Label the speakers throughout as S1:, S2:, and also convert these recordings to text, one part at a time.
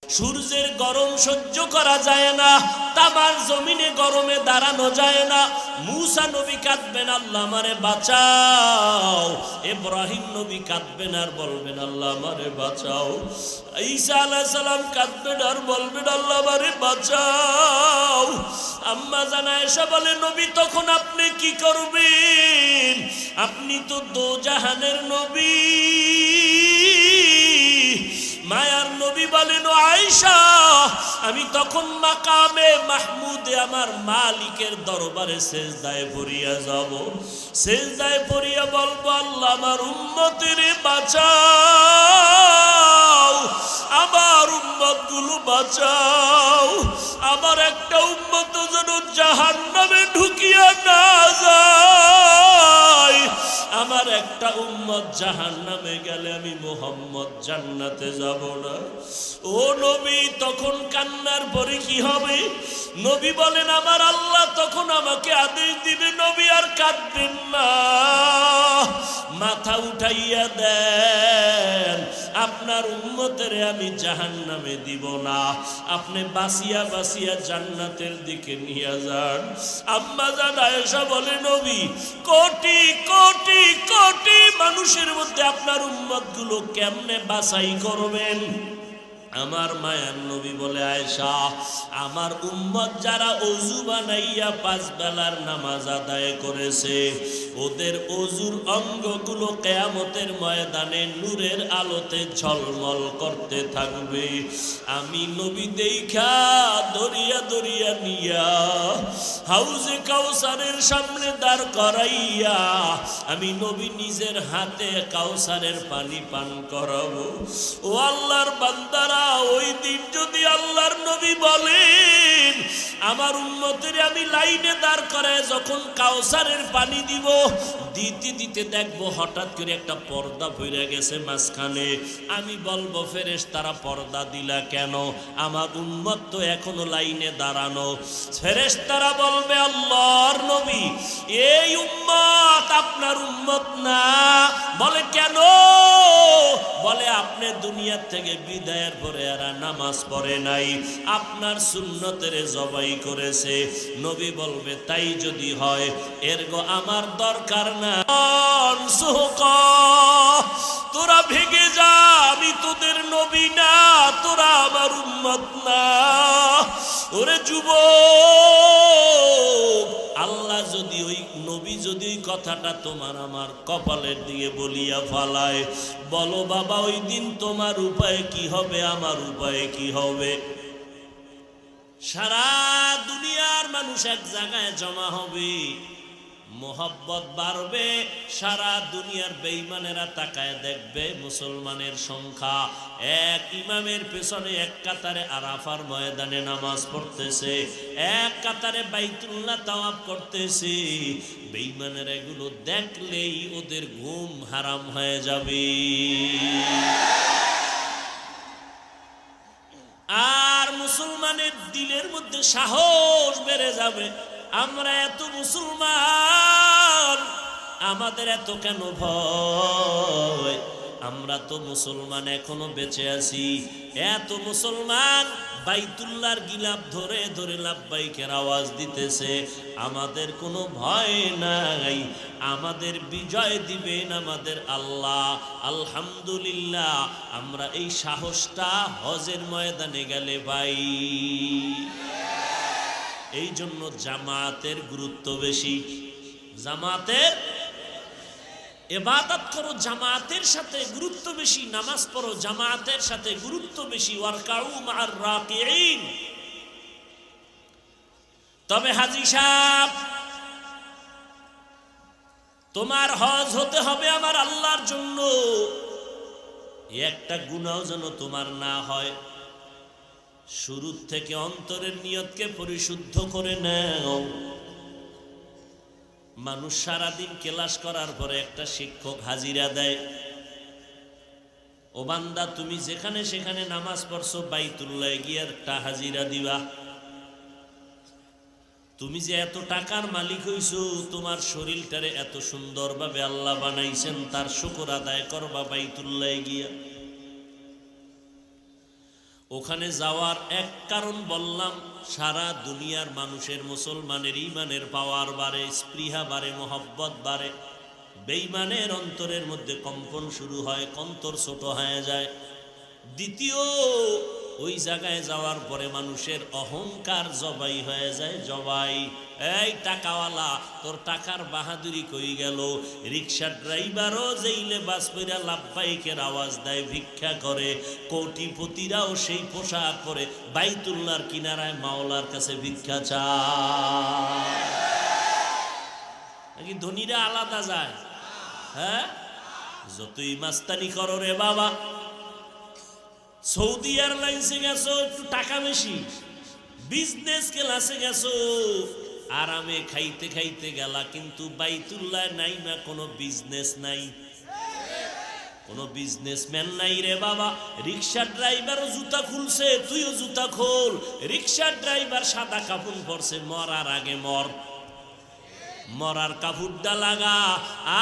S1: সূর্যের গরম সহ্য করা যায় না, তামার জমিনে গরমে দাঁড়ানো যায় না। মূসা নবী কাঁদবেন, আল্লাহ আমারে বাঁচাও। ইব্রাহিম নবী কাঁদবেন আর বলবেন, আল্লাহ আমারে বাঁচাও। ঈসা আলাইহিস সালাম কাঁদবেন আর বলবেন, আল্লাহ আমারে বাঁচাও। আম্মা জান আয়েশা বলে, নবী তখন আপনি কি করবেন? আপনি তো দোজাহানের নবী। মায়ার নবী বলেন, আয়েশা আমি তখন মাকামে মাহমুদে আমার মালিকের দরবারে সেজদায় পড়িয়া যাব। সেজদায় পড়িয়া বলবো, আল্লাহ আমার উম্মতের বাঁচাও, আমার উম্মত গুলো বাঁচাও। আমার একটা উম্মত যেন জাহান্নামে ঢুকিয়া না যায়। আমার একটা উম্মত জাহান্নামে গেলে আমি মুহাম্মদ জান্নাতে যাব না। ও নবী তখন কান্নার পরে কি হবে? নবী বলেন, আমার আল্লাহ তখন আমাকে আদেশ দিবে, নবী আর কাঁদবেন না, মাথা উঠাইয়া দেন, আপনার উম্মতের আমি জাহান্নামে দিব না, আপনি বাঁচিয়া বাঁচিয়া জান্নাতের দিকে নিয়ে যান। আম্মা জান আয়েশা বলে, নবী কোটি কোটি কোটি মানুষের মধ্যে আপনার উম্মত গুলো কেমনে বাছাই করবেন? আমার মায়ার নবী বলে, আয়েশা আমার উম্মত যারা ওযু বানাইয়া 5 বেলার নামাজ আদায় করেছে, ওদের ওযুর অঙ্গগুলো কিয়ামতের ময়দানে নূরের আলোতে ঝলমল করতে থাকবে। আমি নবী দেখা দরিয়া দরিয়া নিয়া হাউজে কাউসারের সামনে দাঁড় করাইয়া আমি নবী নিজের হাতে কাউসারের পানি পান করাবো। ও আল্লাহর বান্দারা, ওই দিন যদি আল্লাহর নবী বলেন আমার উম্মতের আমি লাইনে দাঁড় করায় যখন কাউসারের পানি দিব, দিতে দিতে দেখবো হঠাৎ করে একটা পর্দা পড়ে গেছে মাঝখানে। আমি বলবো, ফেরেশতারা পর্দা দিলা কেন? আমার উম্মত তো এখনো লাইনে দাঁড়ানো। ফেরেশতারা বলবে, আল্লাহর নবী এই উম্মত আপনার উম্মত না। বলে কেন? বলে আপনি দুনিয়া থেকে বিদায়ের পরে এরা নামাজ পড়ে নাই, আপনার সুন্নতের জবাই করেছে। নবী বলবে, তাই যদি হয় এরগো আমার দরকার না, তোরা ভেগে যা, আমি তোদের নবী না, তোরা আমার উম্মত না। ওরে যুবক, আল্লাহ যদি ওই নবী যদি ওই কথাটা তোমার আমার কপালের দিয়ে বলিয়া ফালায়, বলো বাবা ওই দিন তোমার উপায় কি হবে, আমার উপায় কি হবে? সারা দুনিয়ার মানুষ এক জায়গায় জমা হবে, মোহব্বত বাড়বে, সারা দুনিয়ার বেঈমানেরা তাকায় দেখবে মুসলমানের সংখ্যা এক ইমামের পেছনে এক কাতারে আরাফার ময়দানে নামাজ পড়তেছে, এক কাতারে বাইতুল্লাহ তাওয়াফ করতেছে। বেঈমানেরা এগুলো দেখলেই ওদের ঘুম হারাম হয়ে যাবে। আর মুসলমানের দিলের মধ্যে সাহস বেড়ে যাবে, আমরা এত মুসলমান, আমাদের এত কেন ভয়? আমরা তো মুসলমান এখনো বেঁচে আছি। এত মুসলমান বাইতুল্লাহর গিলাফ ধরে ধরে লাব্বাইকের আওয়াজ দিতেছে, আমাদের কোনো ভয় নাই, আমাদের বিজয় দিবেন আমাদের আল্লাহ। আলহামদুলিল্লাহ, আমরা এই সাহসটা হজের ময়দানে গেলে পাই। এই জন্য জামাতের গুরুত্ব বেশি। জামাতের ইবাদত করো, জামাতের সাথে গুরুত্ব বেশি। নামাজ পড়ো, জামাতের সাথে গুরুত্ব বেশি। ওয়ারকাউ মা'আর রাকিঈন। তবে হাজী সাহেব, তোমার হজ হতে হবে আমার আল্লাহর জন্য, একটা গুনাহ যেন তোমার না হয়। শুরু থেকে অন্তরের নিয়তকে পরিশুদ্ধ করে নাও। মানুষ সারাদিন ক্লাস করার পরে একটা শিক্ষক হাজিরা দেয়, ও বান্দা তুমি যেখানে সেখানে নামাজ পড়ছো, বাইতুল্লাহ গিয়ে একটা হাজিরা দিবা। তুমি যে এত টাকার মালিক হইছো, তোমার শরীরটারে এত সুন্দরভাবে আল্লাহ বানাইছেন, তার শুকর আদায় করবা বাইতুল্লাহ গিয়া। ওখানে যাওয়ার এক কারণ বললাম, সারা দুনিয়ার মানুষের মুসলমানের ঈমানের পাওয়ার বাড়ে, স্পৃহা বাড়ে, মহব্বত বাড়ে। বেঈমানের অন্তরের মধ্যে কম্পন শুরু হয়, কন্তর ছোট হয়ে যায়। দ্বিতীয়, ওই জায়গায় যাওয়ার পরে মানুষের অহংকার জবাই হয়ে যায়, জবাই। এই টাকাওয়ালা, তোর টাকার বাহাদুরি কই গেল? রিক্সা ড্রাইভারও যেই লেবাস পইরা লাভবাইকের আওয়াজ দেয়, ভিক্ষা করে। কোটিপতিরাও সেই পোশাক পরে বাইতুল্লাহর কিনারায় মাওলার কাছে ভিক্ষা চায়। নাকি ধনীরা আলাদা যায়? হ্যাঁ, যতই মাস্তানি করো রে বাবা, সৌদি এয়ারলাইন্সে গেছো একটু টাকা বেশি, বিজনেস ক্লাসে গেছো আরামে খাইতে খাইতে গেলা, কিন্তু বাইতুল্লাহ নাই না, কোনো বিজনেস নাই, কোনো বিজনেসম্যান নাই রে বাবা। রিক্সা ড্রাইভারও জুতা খুলছে, তুইও জুতা খোল। রিক্সা ড্রাইভার সাদা কাপড় পরছে, মরার আগে মর, মরার কাপড়টা লাগা,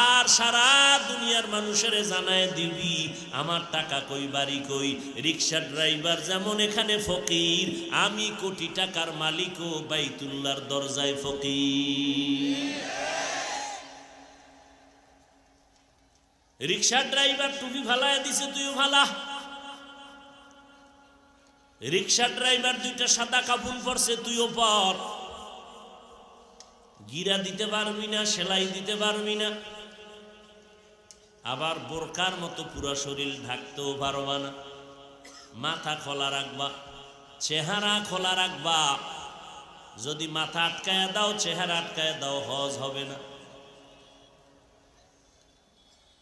S1: আর সারা দুনিয়ার মানুষের জানায় দিবি আমার টাকা কই, বাড়ি কই। রিক্সা ড্রাইভার যেমন এখানে ফকির, আমি কোটি টাকার মালিকও বাইতুল্লাহর দরজায় ফকির। রিক্সা ড্রাইভার টুপি ফালায় দিছে, তুইও ফালা। রিক্সা ড্রাইভার দুইটা সাদা কাপড় পরছে, তুইও পর। গিরা দিতে পারবি না, সেলাই দিতে পারবি না, আবার বোরকার মতো পুরো শরীর ঢাকতেও পারবা না। মাথা খোলা রাখবা, চেহারা খোলা রাখবা। যদি মাথা আটকায় দাও, চেহারা আটকায় দাও, হজ হবে না।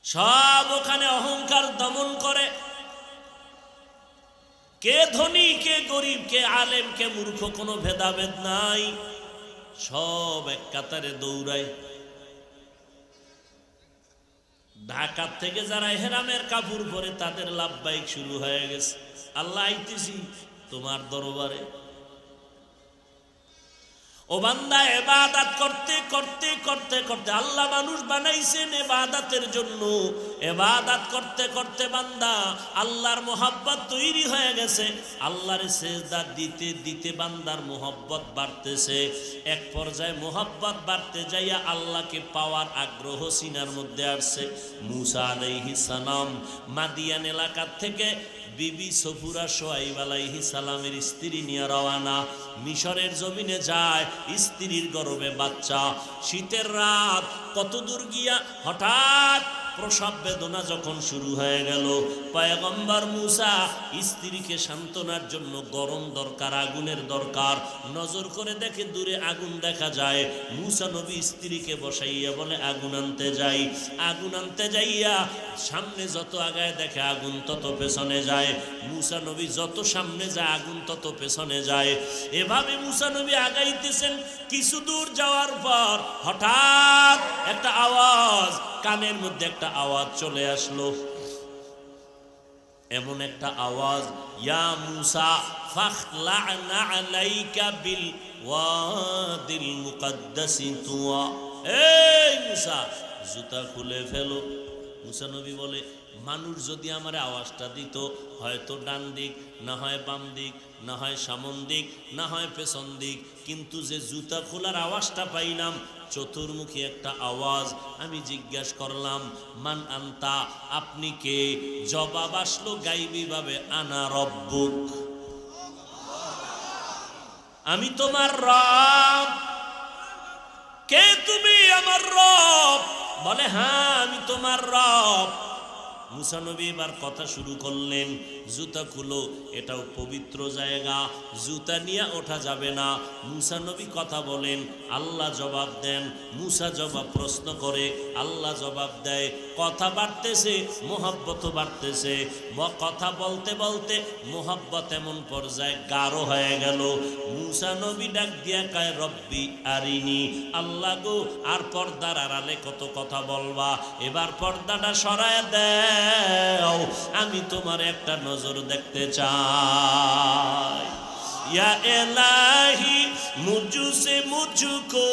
S1: সব ওখানে অহংকার দমন করে। কে ধনী, কে গরিব, কে আলেম, কে মূর্খ, কোনো ভেদাভেদ নাই, সব এক কাতারে দৌড়ায়। ঢাকা থেকে যারা হেরামের কাপড় পরে তাদের লাভবাহিক শুরু হয়ে গেছে, আল্লাহ আইতেছি তোমার দরবারে। ও বান্দা, ইবাদত করতে করতে করতে করতে, আল্লাহ মানুষ বানাইছেন ইবাদতের জন্য। ইবাদত করতে করতে বান্দা আল্লাহর মোহাব্বত তৈরি হয়ে গেছে। আল্লাহর সিজদা দিতে দিতে বান্দার মোহাব্বত বাড়তেছে। এক পর্যায়ে মোহাব্বত বাড়তে যাইয়া আল্লাহকে পাওয়ার আগ্রহ সিনার মধ্যে আসছে। মূসা আলাইহিস সালাম মাদিয়ান এলাকা থেকে বিবি সফুরা সোয়াইব আলাইহিস সালামের স্ত্রী নিয়ে রওয়ানা। মিশরের জমিনে যায়, স্ত্রীর গর্ভে বাচ্চা। শীতের রাত, কত দূর গিয়া হঠাৎ প্রসব বেদনা যখন শুরু হয়ে গেল, পয়গম্বর মূসা স্ত্রীকে সান্ত্বনার জন্য গরম দরকার, আগুনের দরকার। নজর করে দেখে দূরে আগুন দেখা যায়। মূসা নবী স্ত্রীকে বসাইয়া বলে আগুন আনতে যাই। আগুন আনতে যাইয়া সামনে যত আগায় দেখে আগুন তত পেছনে যায়। মূসা নবী যত সামনে যায় আগুন তত পেছনে যায়। এভাবে মূসা নবী আগাইতেছেন। কিছু দূর যাওয়ার পর হঠাৎ একটা আওয়াজ, কানের মধ্যে একটা আওয়াজ চলে আসলো। এমন একটা আওয়াজ, ইয়া মূসা ফাখলা'না আলাইকা বিল ওয়াদিল মুকাদ্দাসি তুয়া। এই মূসা, জুতা খুলে ফেলো। মূসা নবী বলে, মানুষ যদি আমার আওয়াজটা দিত, হয়তো ডান দিক, না হয় বাম দিক, না হয় সামন দিক, না হয় পেছন দিক, কিন্তু যে জুতা খোলার আওয়াজটা পাইলাম, চতুর্মুখী একটা আওয়াজ। আমি জিজ্ঞাসা করলাম, মান আনতা, আপনি কে? জবাব আসলো গাইবী ভাবে, আনা রব্বুক, আমি তোমার রব। কে তুমি? আমার রব। বলে, হ্যাঁ আমি তোমার রব। মূসা নবী এবার কথা শুরু করলেন, জুতা খুলো, এটাও পবিত্র জায়গা, জুতা নিয়ে ওঠা যাবে না। মূসা নবী কথা বলেন, আল্লাহ জবাব দেন। মূসা জবাব প্রশ্ন করে, আল্লাহ জবাব দেয়। কথা বাড়তেছে, মোহাব্বতও বাড়তেছে। কথা বলতে বলতে মোহাব্বত এমন পর্যায়ে গাঢ় হয়ে গেল। মূসা নবী ডাক দিয়া কয়, রব্বি আরিনি, আল্লাহ গো, আর পর্দার আড়ালে কত কথা বলবা, এবার পর্দাটা সরায় দেয়, আমি তোমার একটা নজর দেখতে চাই। ইয়া ইলাহি মুঝসে মুঝকো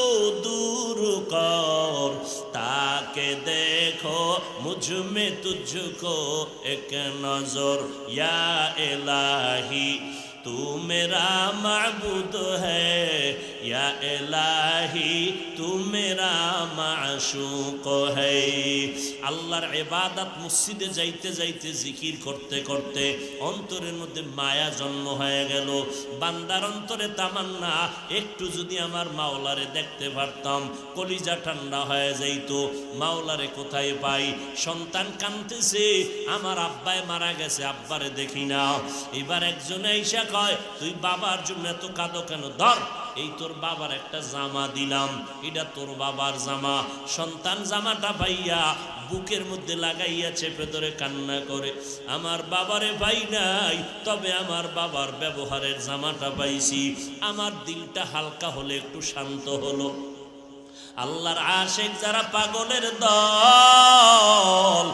S1: দূর কর, তাক के देखो मुझ में तुझको एक नजर या इलाही तू मेरा माबूद है या इलाही तू मेरा माशूक है। আল্লাহর ইবাদত মসজিদে যাইতে যাইতে জিকির করতে করতে অন্তরের মধ্যে মায়া জন্ম হয়ে গেল। বান্দার অন্তরে তামান্না একটু যদি আমার মাওলারে দেখতে পারতাম, কলিজা ঠান্ডা হয়ে যাইতো। মাওলারে কোথায় পাই? সন্তান কাঁদতেছে, আমার আব্বায় মারা গেছে, আব্বারে দেখি না। এবার একজন আইসা কয়, তুই বাবার জন্য এত কাঁদো কেন? ধর, এই তোর বাবার একটা জামা দিলাম, এটা তোর বাবার জামা। সন্তান জামাটা পাইয়া বুকের মধ্যে লাগাইয়া চেপে ধরে কান্না করে, আমার বাবারে পাই নাই, তবে আমার বাবার ব্যবহারের জামাটা পাইছি। আমার দিলটা হালকা হলে একটু শান্ত হলো। আল্লাহর আশিক যারা পাগলের দল,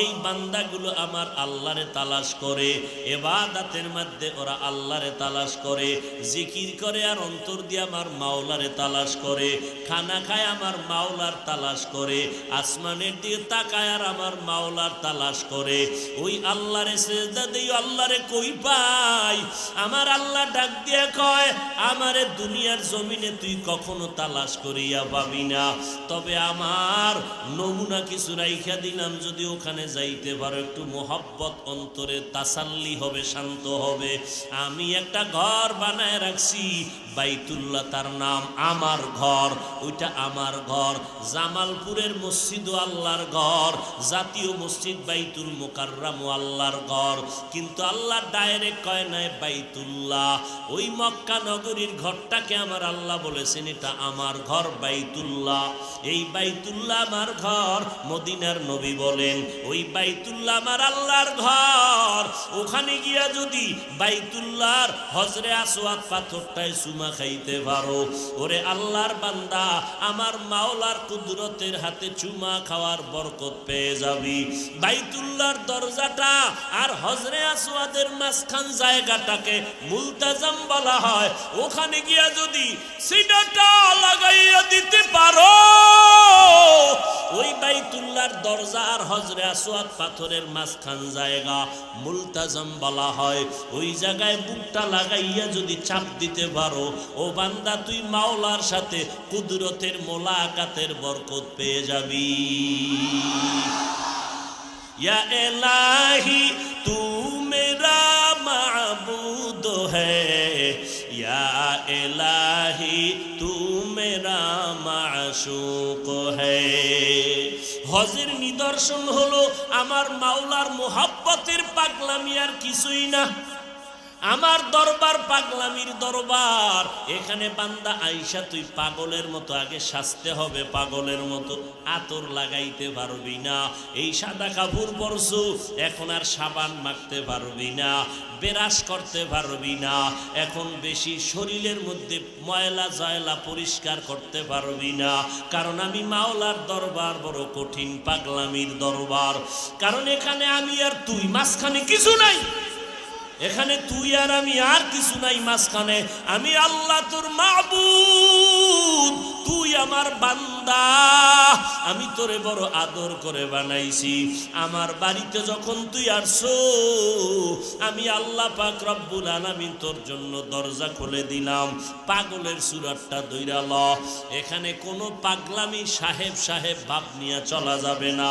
S1: এই বান্দাগুলো আমার আল্লাহরে তালাশ করে, ইবাদতের মধ্যে ওরা আল্লাহরে তালাশ করে, জিকির করে আর অন্তর দিয়ে আমার মাওলারে তালাশ করে, খানা খায় আমার মাওলার তালাশ করে, আসমানের দিকে তাকায় আর আমার মাওলার তালাশ করে। ওই আল্লাহরে সিজদা দেই, আল্লাহরে কই পাই? আমার আল্লাহ ডাক দিয়ে কয়, আমারে দুনিয়ার জমিনে তুই কখনো তালাশ করিয়া পাবি না, তবে আমার নমুনা কিছু রাইখা দিলাম, যদি ওখানে যাইতে পারো একটু মোহাব্বত অন্তরে তাসাল্লি হবে, শান্ত হবে। আমি একটা ঘর বানায় রাখছি, বাইতুল্লাহ তার নাম, আমার ঘর, ওইটা আমার ঘর। জামালপুরের মসজিদ আল্লাহর ঘর, জাতীয় মসজিদ বাইতুল মুকাররম আল্লাহর ঘর, কিন্তু আল্লাহ ডাইরেক্ট কয় নাই বাইতুল্লাহ। ওই মক্কা নগরীর ঘরটাকে আমার আল্লাহ বলেছেন এটা আমার ঘর বাইতুল্লাহ। এই বাইতুল্লাহ আমার ঘর, মদিনার নবী বলেন ওই বাইতুল্লাহ আমার আল্লাহর ঘর। ওখানে গিয়া যদি বাইতুল্লাহর হজরে আসওয়াদ পাথরটায় চুমা খাইতে পারো, ওরে আল্লাহর বান্দা, আমার মাওলার কুদরতের হাতে চুমা খাওয়ার বরকত পেয়ে যাবি। বাইতুল্লাহর দরজাটা আর হজরে আসওয়াদের মাঝখান জায়গাটাকে মুলতাজাম বলা হয়। ওখানে গিয়া যদি সিনাটা লাগাইয়া দিতে পারো, ওই বাইতুল্লাহর দরজা আর হজরে আসওয়াদ পাথরের মাঝখান জায়গা মুলতাজাম বলা হয়। ওই জায়গায় বুকটা লাগাইয়া যদি চাপ দিতে পারো, ও বান্দা, তুই মাওলার সাথে কুদরতের মোলাকাতের বরকত পেয়ে যাবি। ইয়া ইলাহি তু মেরা মাবুদ হ্যায়, ইয়া ইলাহি তু মেরা মাশূক হ্যায়। হজের নিদর্শন হলো আমার মাওলার মোহাব্বতের পাগলামি, আর কিছুই না। আমার দরবার পাগলামির দরবার। এখানে বান্দা আইসা তুই পাগলের মতো আগে সাজতে হবে, পাগলের মতো আতর লাগাইতে পারবি না। এই সাদা কাপড় পরছু, এখন আর সাবান মাখতে পারবি না, বেরাস করতে পারবি না, এখন বেশি শরীরের মধ্যে ময়লা জয়লা পরিষ্কার করতে পারবি না। কারণ আমি মাওলার দরবার বড় কঠিন পাগলামির দরবার। কারণ এখানে আমি আর তুই, মাঝখানে কিছু নাই। এখানে তুই আর আমি, আর কিছু নাই মাঝখানে। আমি আল্লাহ তোর মাবুদ, তুই আমার বান্দা। আমি তোরে বড় আদর করে বানাইছি। আমার বাড়িতে যখন তুই আসছো, আমি আল্লাহ পাক রব্বুল আলামিন তোর জন্য দরজা খুলে দিলাম। পাগলের সুরাতটা দইরা ল। এখানে কোনো পাগলামি সাহেব সাহেব ভাব নিয়ে চলা যাবে না।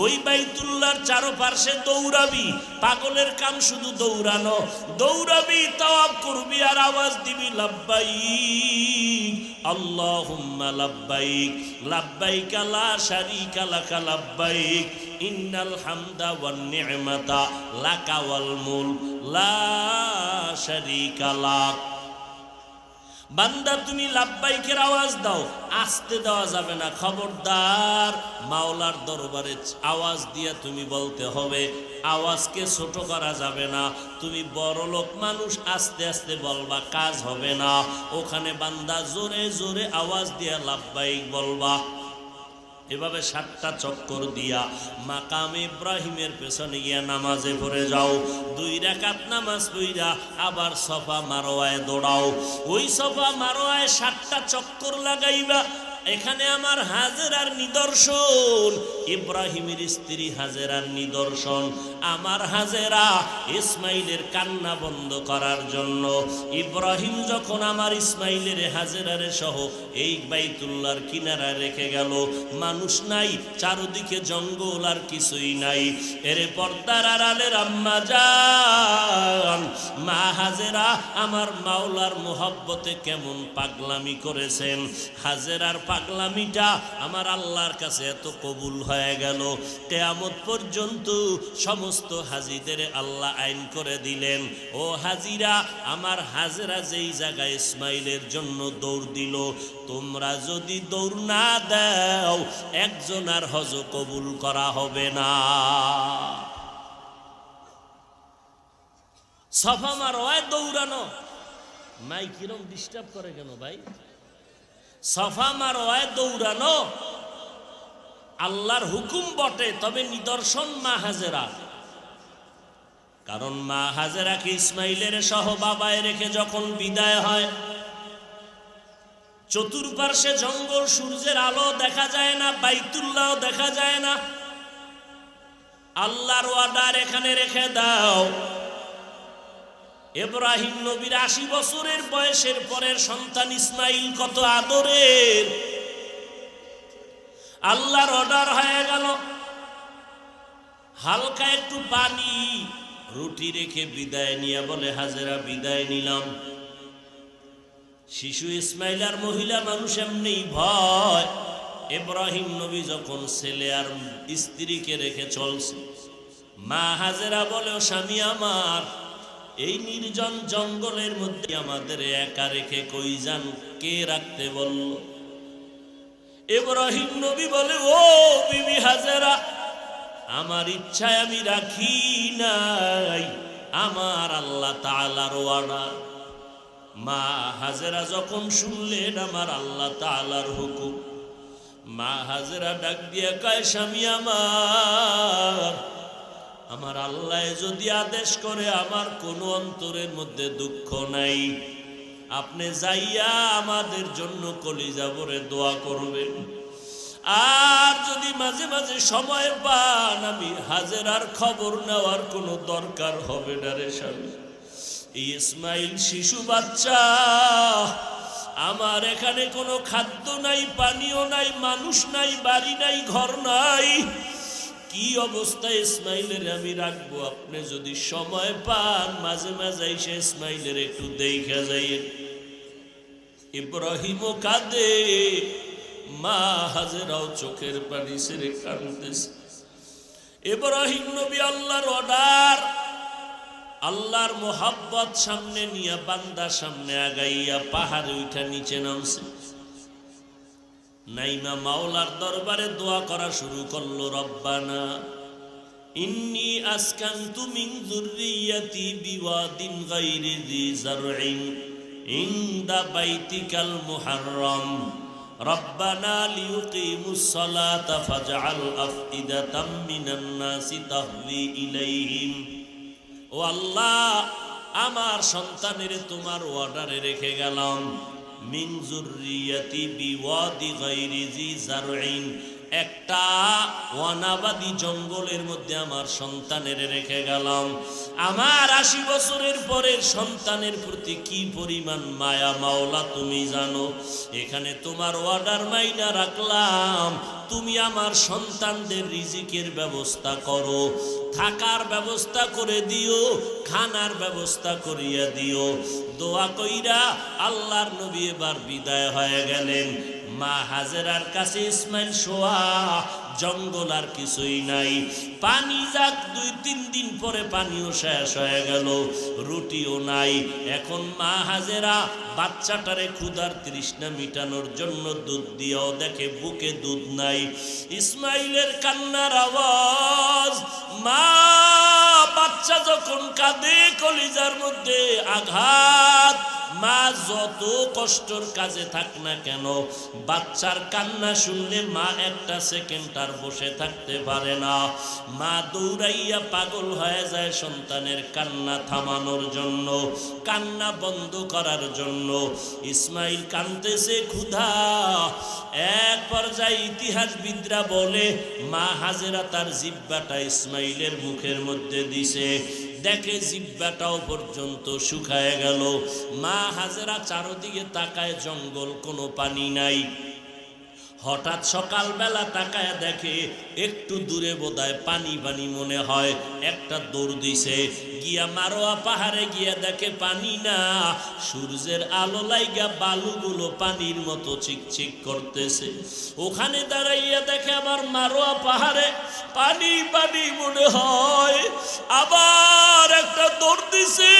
S1: ওই বাইতুল্লাহর চারপাশে দৌড়াবি, পাগলের কাম শুধু দৌড়ানো। দৌড়াবি, তাওয়াব করবি আর আওয়াজ দিবি লাব্বাইক আল্লাহুম্মা লাব্বাইক, লাব্বাইক লা শারীকা লাকা লাব্বাইক, ইন্নাল হামদা ওয়ান নি'মাতা লাকা ওয়াল মুলক লা শারীকা লাক। বান্দা তুমি লাব্বাইকের আওয়াজ দাও, আসতে দেওয়া যাবে না, খবরদার। মাওলার দরবারে আওয়াজ দিয়া তুমি বলতে হবে, আওয়াজকে ছোট করা যাবে না। তুমি বড় লোক মানুষ, আস্তে আস্তে বলবা, কাজ হবে না। ওখানে বান্দা জোরে জোরে আওয়াজ দিয়া লাব্বাইক বলবা। এভাবে 7টা চক্কর দিয়া মাকাম ইব্রাহিমের পেছনে গিয়া নামাজে পড়ে যাও। 2 রাকাত নামাজ পড়া আবার সফা মারোয়ায় দৌড়াও। ওই সফা মারোয়ায় 7টা চক্কর লাগাইবা। এখানে আমার হাজেরার নিদর্শন, ইব্রাহিমের স্ত্রী হাজেরার নিদর্শন। আমার হাজেরা ইসমাইলের কান্না বন্ধ করার জন্য ইব্রাহিম যখন আমার ইসমাইলের হাজেরারে সহ এই বাইতুল্লাহর কিনারায় রেখে গেল, মানুষ নাই, চারদিকে জঙ্গল আর কিছুই নাই। এরে পর্দার আড়ালের আম্মা জান মা হাজেরা আমার মাওলার মোহব্বতে কেমন পাগলামি করেছেন। হাজেরার পাগলামিটা আমার আল্লাহর কাছে এত কবুল হয়ে গেল, কিয়ামত পর্যন্ত সমস্ত হাজিদের আল্লাহ আইন করে দিলেন, ও হাজিরা, আমার হাজেরা যেই জায়গায় ইসমাইলের জন্য দৌড় দিল, তোমরা যদি দৌড় না দাও একজন আর হজ কবুল করা হবে না। সাফা মারওয়ায় দৌড়ানো, মাই কিরম ডিস্টার্ব করে কেন ভাই? সাফা মারওয়ায় দৌড়ানো আল্লাহর হুকুম বটে, তবে নিদর্শন মা হাজেরা। কারণ মা হাজেরাকে ইসমাইলের সহ বাবায় রেখে যখন বিদায় হয়, চতুর্পার্শ্বে জঙ্গল, সূর্যের আলো দেখা যায় না, বাইতুল্লাহ দেখা যায় না। আল্লাহর ওয়াদার এখানে রেখে দাও। ইব্রাহিম নবীর ৮০ বছরের বয়সের পরের সন্তান ইসমাইল কত আদরের। আল্লাহর অর্ডার হয়ে গেল, হালকা একটু পানি রুটি রেখে বিদায় নিয়ে বলে হাজেরা বিদায় নিলাম। শিশু ইসমাইল আর মহিলা মানুষ এমনি ভয়। ইব্রাহিম নবী যখন ছেলে আর স্ত্রীকে রেখে চলছে, মা হাজেরা বলে, ও স্বামী আমার, এই নির্জন জঙ্গলের মধ্যে আমাদের একা রেখে কই যান, কে রাখতে বলল? ইব্রাহিম নবী বলে, ও বিবি হাজেরা, আমার ইচ্ছায় আমি রাখি নাই, আমার আল্লাহ তাআলার ওয়াদা। মা হাজেরা যখন শুনলেন আমার আল্লাহ তাআলার হুকুম, মা হাজেরা ডাক দিয়ে কয়, স্বামী আমার আল্লাহ যদি আদেশ করে আমার কোনো অন্তরের মধ্যে দুঃখ নাই, আপনি যাইয়া আমাদের জন্য কলিজা ভরে দোয়া করবেন। আর যদি মাঝে মাঝে সময় পান, আমি হাজেরার খবর নেওয়ার কোনো দরকার হবে না রে স্বামী। ইসমাইল শিশু বাচ্চা, আমার এখানে কোনো খাদ্য নাই, পানীয় নাই, মানুষ নাই, বাড়ি নাই, ঘর নাই, কি অবস্থায় ইসমাইলের আমি রাখবো? আপনি যদি সময় পান মাঝে মাঝে এসে ইসমাইলের একটু দেখা যাইয়েন। ইব্রাহিমও কাঁদে, মা হাজেরাও চোখের পানি ছেড়ে কাঁদতেছে। ইব্রাহিম নবী আল্লাহর অর্ডার, আল্লাহর মোহাব্বত সামনে নিয়ে বান্দার সামনে আগাইয়া পাহাড়ে উঠা নিচে নামছে। নাইমা মাওলার দরবারে দোয়া করা শুরু করলো, রব্বানা ইন্নী আসকানতু মিন যুররিয়াতি বিওয়াদিন গায়রি যি যারইন ইনদা বাইতিকাল মুহাররম রব্বানা লিয়ুকিমুস সালাতা ফাজআল আফইদাতাম মিনান নাসি তাহওয়ি ইলাইহিম। ও আল্লাহ, আমার সন্তানের তোমার অর্ডারে রেখে গেলাম, মিন যুররিয়াতি বিওয়াদি গায়রি জি যারইন, একটা ওয়ানাবাদী জঙ্গলের মধ্যে আমার সন্তানের রেখে গেলাম। আমার ৮০ বছরের পরের সন্তানের প্রতি কি পরিমাণ মায়া মাওলা তুমি জানো। এখানে তোমার অর্ডার মাইনা রাখলাম, তুমি আমার সন্তানদের রিজিকের ব্যবস্থা করো, থাকার ব্যবস্থা করে দিও, খানার ব্যবস্থা করিয়া দিও। দোয়া কইরা আল্লাহর নবী এবার বিদায় হয়ে গেলেন। মা হাজেরার কাছে ইসমাইল শোয়া, জঙ্গল আর কিছুই নাই। পানি যাক ২-৩ দিন পরে পানিও শেষ হয়ে গেল, রুটিও নাই। এখন মা হাজেরা বাচ্চাটারে ক্ষুধার তৃষ্ণা মিটানোর জন্য দুধ দিয়েও দেখে বুকে দুধ নাই। ইসমাইলের কান্নার আওয়াজ, মা বাচ্চা যখন কাঁদে কলিজার মধ্যে আঘাত, মা যত কষ্টর কাজে থাক না কেন, বাচ্চার কান্না শুনলে মা একটা সেকেন্ড আর বসে থাকতে পারে না। মা দৌড়াইয়া পাগল হয়ে যায় সন্তানের কান্না থামানোর জন্য, কান্না বন্ধ করার জন্য। ইসমাইল কাঁদতেছে ক্ষুধা। এক পর্যায়ে ইতিহাসবিদরা বলে মা হাজেরা তার জিহ্বাটা ইসমাইলের মুখের মধ্যে দিছে, দেখে জিহ্বাটাও পর্যন্ত শুকায় গেল। মা হাজেরা চারদিকে তাকায়, জঙ্গল, কোনো পানি নাই। হঠাৎ সকালবেলা তাকায় দেখে একটু দূরে বোধহয় পানি পানি মনে হয়, একটা দৌড় দিছে, গিয়া মারোয়া পাহাড়ে গিয়া দেখে পানি না, সূর্যের আলো লাইগা বালুগুলো পানির মতো চিকচিক করতেছে। ওখানে দাঁড়াইয়া দেখে আবার মারোয়া পাহাড়ে পানি পানি মনে হয়, আবার একটা দৌড় দিছে,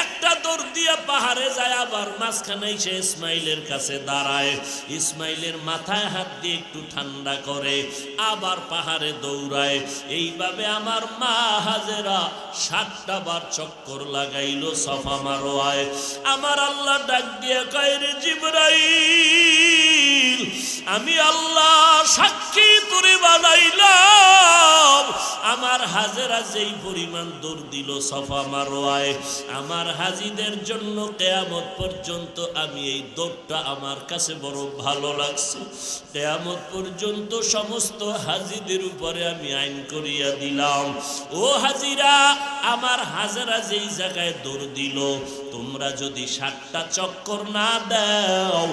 S1: একটা দৌড় দিয়া পাহাড়ে যায়, আবার মাঝখানে এসে ইসমাইলের কাছে দাঁড়ায়। ইসমাইলের মাথায় হাত দিয়ে একটু ঠান্ডা করে, আবার পাহাড়ে দৌড়ায়। এইভাবে আমার মা হাজেরা 7টা বার চক্কর লাগাইল সাফা মারোয়ায়। আমার আল্লাহ ডাক দিয়ে কয়, রে জিবরাইল, আমি আল্লাহ সাক্ষী তোরে বানাইলাম, আমার হাজেরা যেই পরিমাণ দৌড় দিল সাফা মারোয়ায়, আমার হাজিদের জন্য কিয়ামত পর্যন্ত আমি এই দৌড়টা আমার কাছে বড় ভালো লাগছে। কিয়ামত পর্যন্ত সমস্ত হাজিদের উপরে আমি আইন করিয়া দিলাম, ও হাজিরা, আমার হাজেরা যেই জায়গায় দৌড় দিল, তোমরা যদি 7টা চক্কর না দাও,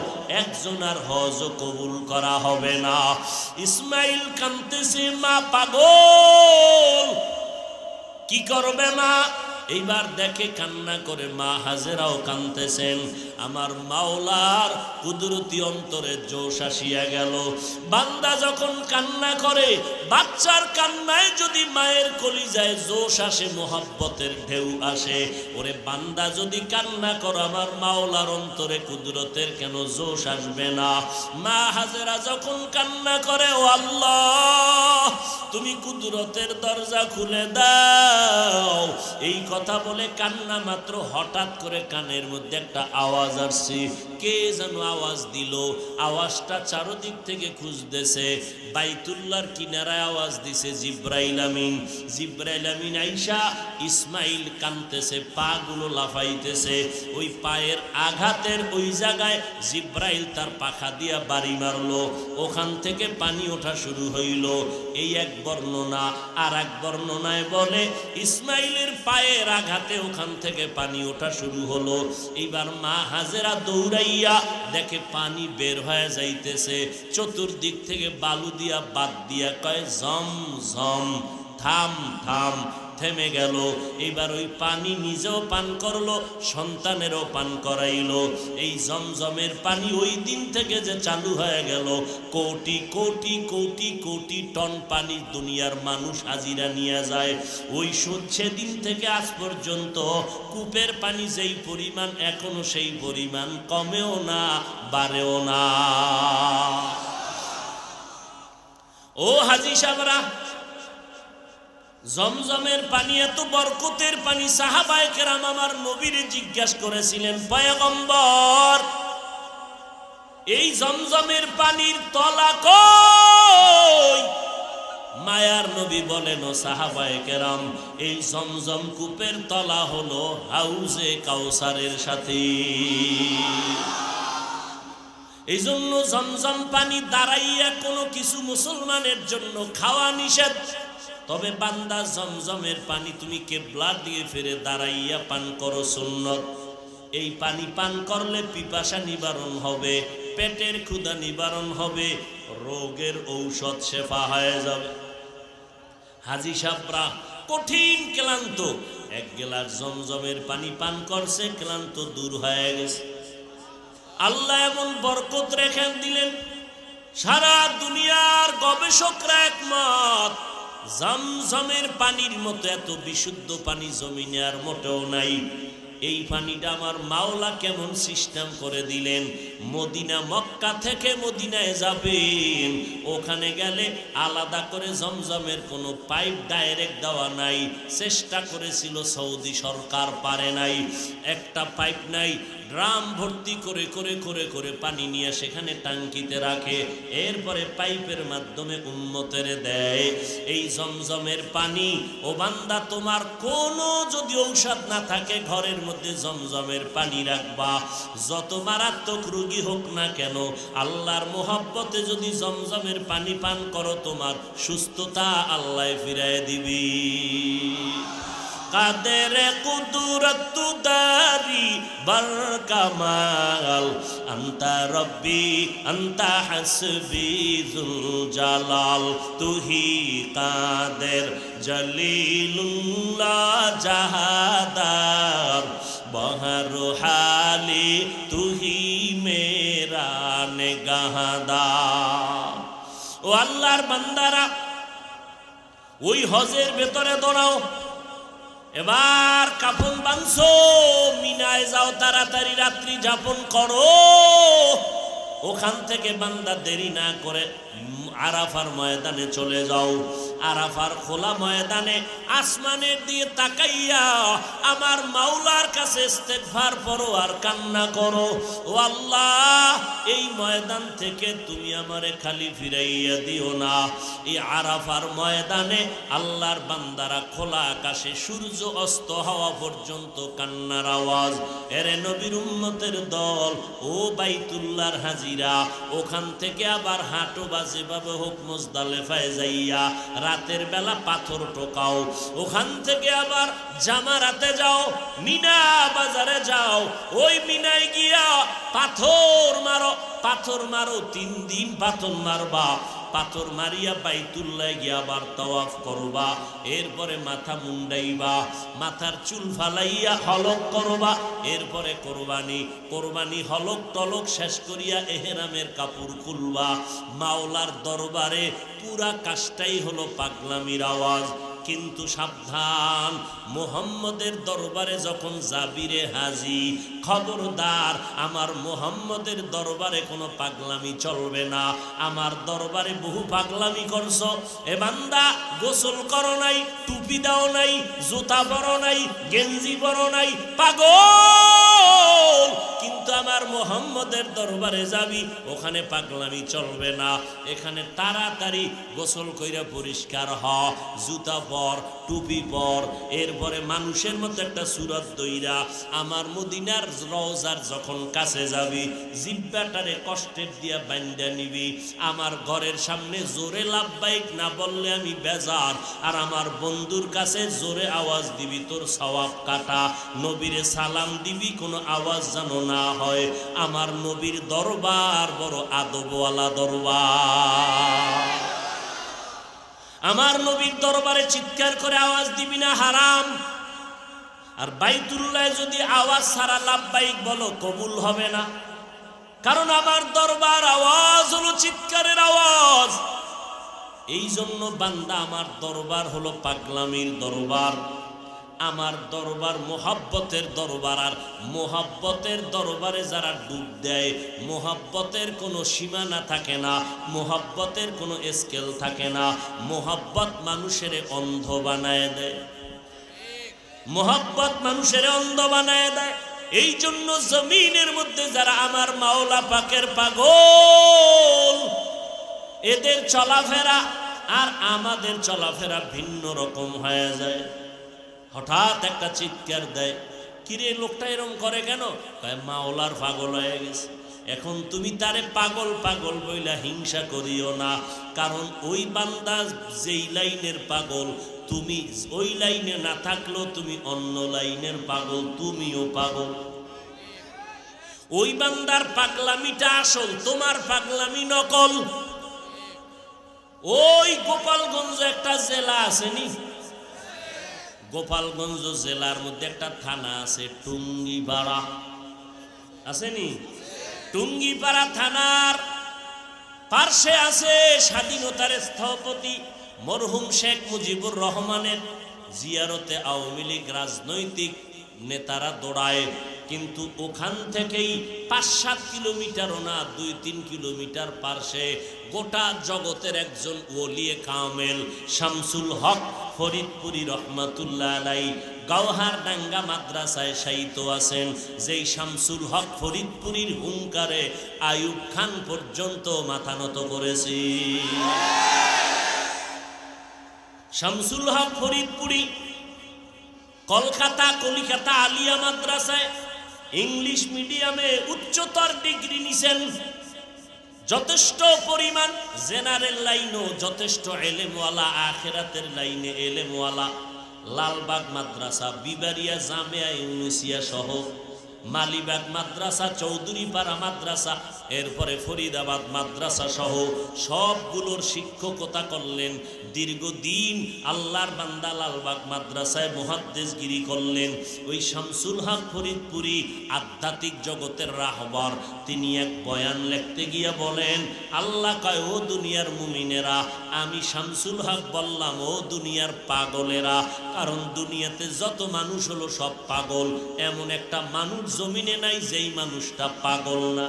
S1: একজন আর হজ কবুল করা হবে না। ইসমাইল কাঁদতেছে, মা পাগল, কি করবে মা? এইবার দেখে কান্না করে মা হাজেরাও কাঁদতেছেন। আমার মাওলার কুদরতি অন্তরে জোশ আসিয়া গেল। বান্দা যখন কান্না করে, বাচ্চার কান্নায় যদি মায়ের কলিজায় জোশ আসে, মোহাব্বতের ঢেউ আসে, ওরে বান্দা যদি কান্না করো, আমার মাওলার অন্তরে কুদরতের কেন জোশ আসবে না? মা হাজেরা যখন কান্না করে, ও আল্লাহ, তুমি কুদরতের দরজা খুলে দাও, এই কথা বলে কান্না মাত্র হঠাৎ করে কানের মধ্যে একটা আওয়াজ আসছে। কে যেন আওয়াজ দিল, আওয়াজটা চারদিক থেকে খুঁজতেছে। বাইতুল্লাহর কিনারায় আওয়াজ দিছে জিব্রাইল আমিন। জিব্রাইল আমিন আইসা, ইসমাইল কাঁদতেছে, পা গুলো লাফাইতেছে। ওই পায়ের আঘাতের ওই জায়গায় জিব্রাইল তার পাখা দিয়া বাড়ি মারলো, ওখান থেকে পানি ওঠা শুরু হইল। এই এক বর্ণনা। আর এক বর্ণনায় বলে ইসমাইলের পায়ের আঘাতে ওখান থেকে পানি ওঠা শুরু হলো। এইবার মা হাজেরা দৌড়াইয়া দেখে পানি বের হয়ে যাইতেছে, চতুর্দিক থেকে বালু দিয়া বাদ দিয়া কয়, জম জম, থাম থাম। থেমে গেল। এবার ওই পানি নিজেও পান করলো, সন্তানেরও পান করাইলো। এই জমজমের পানি ওই দিন থেকে যে চালু হয়ে গেল, কোটি কোটি কোটি কোটি টন পানি দুনিয়ার মানুষ হাজিরা নিয়ে যায়। ওই সেদিন থেকে আজ পর্যন্ত কূপের পানি যেই পরিমাণ, এখনো সেই পরিমাণ কমেও না, বাড়েও না। ও হাজি সাহেবরা, জমজমের পানি এত বরকতের পানি, সাহাবায়ে কেরাম আমার নবীরে জিজ্ঞাসা করেছিলেন, পয়গম্বর, এই জমজমের পানির তলা কই? মায়ার নবী বলেন, ও সাহাবায়ে কেরাম, এই জমজম কূপের তলা হলো হাউজে কাউসারের সাথে। এই জন্য জমজম পানি দাঁড়াইয়া কোনো কিছু মুসলমানের জন্য খাওয়া নিষেধ। তবে বান্দা, জমজমের পানি তুমি কিবলা দিয়ে ফিরে দাঁড়াইয়া পান করো, সুন্নত। এই পানি পান করলে পিপাসা নিবারণ হবে, পেটের ক্ষুধা নিবারণ হবে, রোগের ঔষধ শেফা হয়ে যাবে। হাজি সাহেবরা কঠিন ক্লান্ত, এক গ্লাস জমজমের পানি পান করছে, ক্লান্ত দূর হয়ে গেছে। আল্লাহ এমন বরকত রেখে দিলেন, সারা দুনিয়ার গবেষকরা একমত, জমজমের পানির মতো এত বিশুদ্ধ পানি জমিনে আর মোটেও নাই। এই পানিটা আমার মাওলা কেমন সিস্টেম করে দিলেন। মদিনা মক্কা থেকে মদিনায় যাবেন, ওখানে গেলে আলাদা করে জমজমের কোনো পাইপ ডাইরেক্ট দেওয়া নাই। চেষ্টা করেছিল সৌদি সরকার, পারে নাই। একটা পাইপ নাই, ড্রাম ভর্তি করে করে করে করে পানি নিয়ে সেখানে টাঙ্কিতে রাখে, এরপরে পাইপের মাধ্যমে উম্মতের দেয়। এই জমজমের পানি, ও বান্দা তোমার কোনো যদি ঔষধ না থাকে ঘরের মধ্যে জমজমের পানি রাখবা, যত মারাত্মক রোগী হোক না কেন, আল্লাহর মোহাব্বতে যদি জমজমের পানি পান করো, তোমার সুস্থতা আল্লাহ ফিরায় দিবি। কাদের কুদরত দারি বর কামাল, আন্তা রব্বি আন্তা হাসবি যুল জালাল, তুহি কাদের জলিলুল্লাহ জাহাদার, বহর হালি তুহি মেরা নেগাহদার। ও আল্লাহর বান্দারা, ওই হজের ভেতরে দৌড়াও, এবার কাফন বাঁধছো, মিনায় যাও, তাড়াতাড়ি রাত্রি যাপন করো। ওখান থেকে বান্দা দেরি না করে আরাফার ময়দানে চলে যাও। আরাফার খোলা ময়দানে আসমানের দিয়ে তাকাইয়া আমার মাওলার কাছে ইস্তেগফার করো আর কান্না করো, ও আল্লাহ এই ময়দান থেকে তুমি আমারে খালি ফিরাইয়া দিও না। এই আরাফার ময়দানে আল্লাহর বান্দারা খোলা আকাশে সূর্য অস্ত হওয়া পর্যন্ত কান্নার আওয়াজ। এরে নবীর উম্মতের দল, ও বাইতুল্লাহর হাজিরা, ওখান থেকে আবার হাঁটো বাজে ভাবে হোক মুজদালিফায় যাইয়া রাতের বেলা পাথর টোকাও, ওখান থেকে আবার জামারাতে যাও, মিনা বাজারে যাও, ওই মিনায় গিয়া পাথর মারো, পাথর মারো, 3 দিন পাথর মারবা। পাথর মারিয়া বাইতুল্লাহ গিয়া আবার তাওয়াফ করবা, এরপরে মাথা মুন্ডাইবা, মাথার চুল ফালাইয়া হলক করবা, এরপরে কোরবানি, কোরবানি হলক টলক শেষ করিয়া এহরামের কাপড় খুলবা। মাওলার দরবারে পুরা কাজটাই হলো পাগলামির আওয়াজ। কিন্তু সাবধান, মুহাম্মদের দরবারে যখন যাবি রে হাজি, খবরদার আমার মুহাম্মদের দরবারে কোনো পাগলামি চলবে না। আমার দরবারে বহু পাগলামি করছো, এ বান্দা গোসল করো নাই, টুপি দাও নাই, জুতা পরো নাই, গেঞ্জি পরো নাই, পাগল। কিন্তু আমার মুহাম্মদের দরবারে যাবি, ওখানে পাগলামি চলবে না। এখানে তাড়াতাড়ি গোসল কইরা পরিষ্কার হ, জুতা পর, টুপি পর, এরপরে মানুষের মতো একটা সুরত দইরা আমার মদিনার রওজার যখন কাছে যাবি, জিব্বাটারে কষ্টের দিয়া বান্ধা নিবি। আমার ঘরের সামনে জোরে লাব্বাইক না বললে আমি বেজার, আর আমার বন্ধুর কাছে জোরে আওয়াজ দিবি, তোর সওয়াব কাটা। নবীরে সালাম দিবি, কোনো আওয়াজ যেন না হয়। আমার নবীর দরবার বড় আদবওয়ালা দরবার। আমার নবীর দরবারে চিৎকার করে আওয়াজ দিবি না, হারাম। আর বাইতুল্লাহ যদি আওয়াজ ছাড়া লাব্বাইক বলো, কবুল হবে না। কারণ আমার দরবার আওয়াজ হলো চিৎকারের আওয়াজ। এই জন্য বান্দা, আমার দরবার হলো পাগলামির দরবার। আমার দরবার মোহাব্বতের দরবার। আর মোহাব্বতের দরবারে যারা ডুব দেয়, মোহাব্বতের কোনো সীমানা থাকে না, মোহাব্বতের কোনো স্কেল থাকে না। মোহাব্বত মানুষের অন্ধ বানায় দেয়, মোহাব্বত মানুষের অন্ধ বানায় দেয়। এই জন্য জমিনের মধ্যে যারা আমার মাওলা পাকের পাগল, এদের চলাফেরা আর আমাদের চলাফেরা ভিন্ন রকম হয়ে যায়। হঠাৎ একটা চিৎকার দেয়, কিরে লোকটা এরকম করে কেন? মাওলার পাগল হয়ে গেছে। এখন তুমি তারে পাগল পাগল বইলা হিংসা করিও না, কারণ ওই বান্দা যেই লাইনের পাগল, তুমি ওই লাইনে না থাকলেও তুমি অন্য লাইনের পাগল, তুমিও পাগল। ওই বান্দার পাগলামিটা আসল, তোমার পাগলামি নকল। ওই গোপালগঞ্জ একটা জেলা আসেনি, গোপালগঞ্জ জেলার মধ্যে একটা থানা আছে টুঙ্গিপাড়া, আসেনি? টুঙ্গিপাড়া থানার পার্শ্বে আছে স্বাধীনতার স্থপতি মরহুম শেখ মুজিবুর রহমানের জিয়ারতে আওয়ামী লীগ রাজনৈতিক নেতারা দৌড়ায়, কিন্তু ওখান থেকেই 5-7 কিলোমিটারও না, 2-3 কিলোমিটার পাশে গোটা জগতের একজন ওলিয়ে কামেল শামসুল হক ফরিদপুরি রহমাতুল্লাহ আলাইহি গাওহারডাঙ্গা মাদ্রাসায় শায়িত আছেন। যেই শামসুল হক ফরিদপুরির হুঙ্কারে আইয়ুব খান পর্যন্ত মাথা নত করেছে। শামসুল হক ফরিদপুরি কলিকাতা আলিয়া মাদ্রাসায় ইংলিশ মিডিয়ামে উচ্চতর ডিগ্রি নিছেন। যথেষ্ট পরিমাণ জেনারেল লাইনও যথেষ্ট এলেমওয়ালা, আখিরাতের লাইনে এলেমওয়ালা। লালবাগ মাদ্রাসা, বিবারিয়া জামিয়া ইউনুসিয়া সহ মালিবাগ মাদ্রাসা, চৌধুরীপাড়া মাদ্রাসা, এরপরে ফরিদাবাদ মাদ্রাসা সহ সবগুলোর শিক্ষকতা করলেন। দীর্ঘদিন আল্লাহর বান্দা লালবাগ মাদ্রাসায় মুহাদ্দিসগিরি করলেন। ওই শামসুল হক ফরিদপুরি আধ্যাত্মিক জগতের রাহবার, তিনি এক বয়ান লিখতে গিয়ে বলেন, আল্লাহ কয়, ও দুনিয়ার মুমিনেরা, আমি শামসুল হক বললাম, ও দুনিয়ার পাগলেরা, কারণ দুনিয়াতে যত মানুষ হলো সব পাগল, এমন একটা মানুষ জমিনে নাই যেই মানুষটা পাগল না।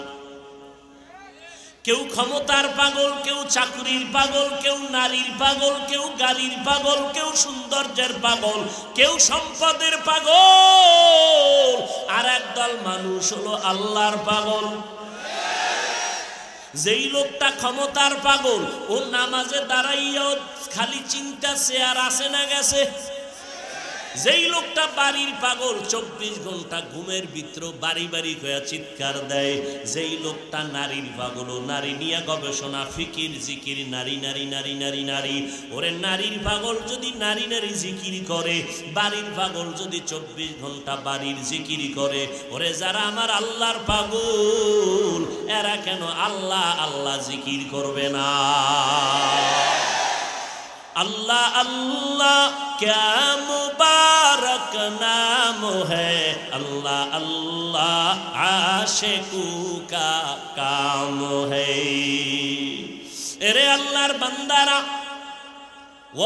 S1: কেউ ক্ষমতার পাগল, কেউ চাকরির পাগল, কেউ নারীর পাগল, কেউ গাড়ির পাগল, কেউ সৌন্দর্যের পাগল, কেউ সম্পদের পাগল, আর একদল মানুষ হলো আল্লাহর পাগল। যেই লোকটা ক্ষমতার পাগল, ও নামাজে দাঁড়াইয়াও খালি চিন্তা চেয়ার আসে না গেছে। যেই লোকটা বাড়ির পাগল, 24 ঘন্টা ঘুমের ভিতর বাড়ি বাড়ি হয়ে চিৎকার দেয়। যেই লোকটা নারীর পাগল, ও নারী নিয়ে গবেষণা, ফিকির জিকির, নারী নারী নারী নারী নারী। ওরে নারীর পাগল যদি নারী নারী জিকির করে, বাড়ির পাগল যদি 24 ঘন্টা বাড়ির জিকির করে, ওরে যারা আমার আল্লাহর পাগল, এরা কেন আল্লাহ আল্লাহ জিকির করবে না? अल्लाह अल्लाह क्या मुबारक नाम है, अल्लाह अल्लाह आशिकू का काम है। এরে আল্লাহর বান্দারা,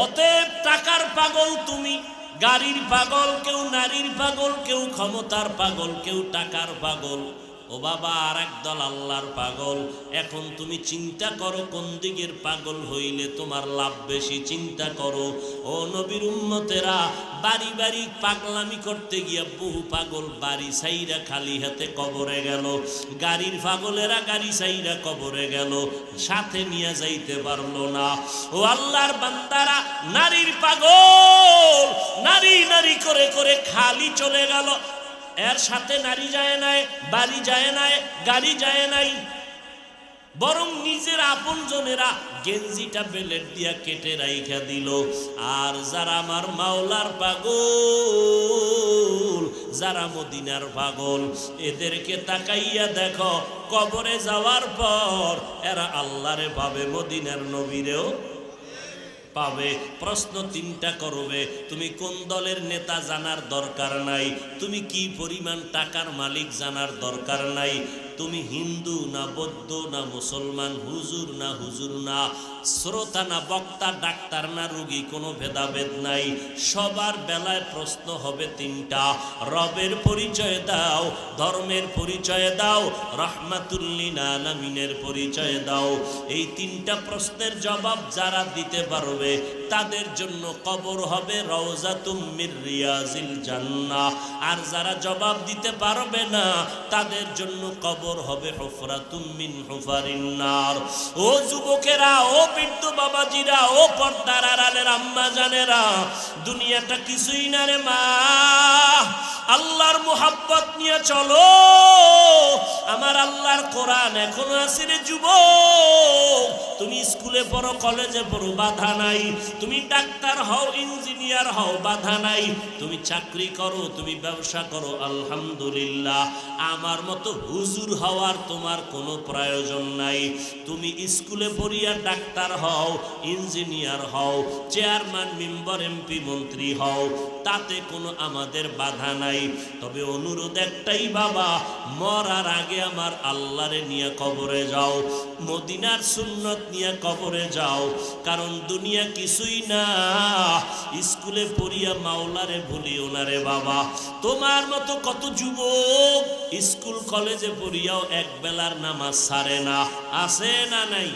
S1: অতএব টাকার পাগল তুমি, গাড়ির পাগল, কেউ নারীর পাগল, কেউ ক্ষমতার পাগল, কেউ টাকার পাগল। ও বাবা, আর একদল আল্লাহর পাগল। এখন তুমি চিন্তা করো কোন দিকের পাগল হইলে তোমার লাভ বেশি। চিন্তা করো ও নবীর উম্মতেরা, বাড়ি বাড়ি পাগলামি করতে গিয়া বহু পাগল বাড়ি সাইরা খালি হাতে কবরে গেল। গাড়ির পাগলেরা গাড়ি সাইরা কবরে গেল, সাথে নিয়ে যাইতে পারলো না। ও আল্লাহর বান্দারা, নারীর পাগল নারী নারী করে করে খালি চলে গেল। এর সাথে নারী যায় নাই, বাড়ি যায় নাই, গাড়ি যায় নাই, বরং নিজের আপন জনেরা গেঞ্জিটা বেলেট দিয়া কেটে রাইখা দিল। আর যারা আমার মাওলার পাগল, যারা মদিনার পাগল, এদেরকে তাকাইয়া দেখো, কবরে যাওয়ার পর এরা আল্লাহরে পাবে, মদিনার নবীরেও পাবে। প্রশ্ন 3টা করবে, তুমি কোন দলের নেতা জানার দরকার নাই, তুমি কি পরিমাণ টাকার মালিক জানার দরকার নাই, তুমি হিন্দু না বৌদ্ধ না মুসলমান, হুজুর না হুজুর না, শ্রোতা না বক্তা, ডাক্তার না রোগী, কোনো ভেদাভেদ নাই। সবার বেলায় প্রশ্ন হবে 3টা, রবের পরিচয় দাও, ধর্মের পরিচয় দাও, রাহমাতুল লিল আলামিনের পরিচয় দাও। এই 3টা প্রশ্নের জবাব যারা দিতে পারবে তাদের জন্য কবর হবে রওজাতুম মির রিয়াজিল জান্নাহ। আর যারা জবাব দিতে পারবে না তাদের জন্য কবর হবে হুফরাতুম মিন হুফারিন নার। ও যুবকেরা, ও বৃদ্ধ বাবাজিরা, ও পর্দার আড়ালের আম্মা জানেরা, দুনিয়াটা কিছুই না রে মা। আল্লাহর মুহাব্বত নিয়ে চলো। আমার আল্লাহর কোরআন এখনো আছে রে যুবক। তুমি স্কুলে পড়ো, কলেজে পড়ো, বাধা নাই। তুমি ডাক্তার হও, ইঞ্জিনিয়ার হও, বাধা নাই। তুমি চাকরি করো, তুমি ব্যবসা করো, আলহামদুলিল্লাহ। আমার মতো হুজুর হওয়ার তোমার কোনো প্রয়োজন নাই। তুমি স্কুলে পড়িয়া ডাক্তার হও, ইঞ্জিনিয়ার হও, চেয়ারম্যান, মেম্বার, এমপি, মন্ত্রী হও, তাতে কোনো আমাদের বাধা নাই। তবে অনুরোধ একটাই বাবা, মরার আগে আমার আল্লাহরে নিয়ে কবরে যাও। মদিনার সুন্নত নিয়ে কবরে যাও, কারণ দুনিয়া কিছুই না। স্কুলে পড়িয়া মাওলারে ভুলিও না রে বাবা। তোমার মতো কত যুবক স্কুল কলেজে পড়িয়াও এক বেলার নামাজ ছাড়ে না, আছে না নাই?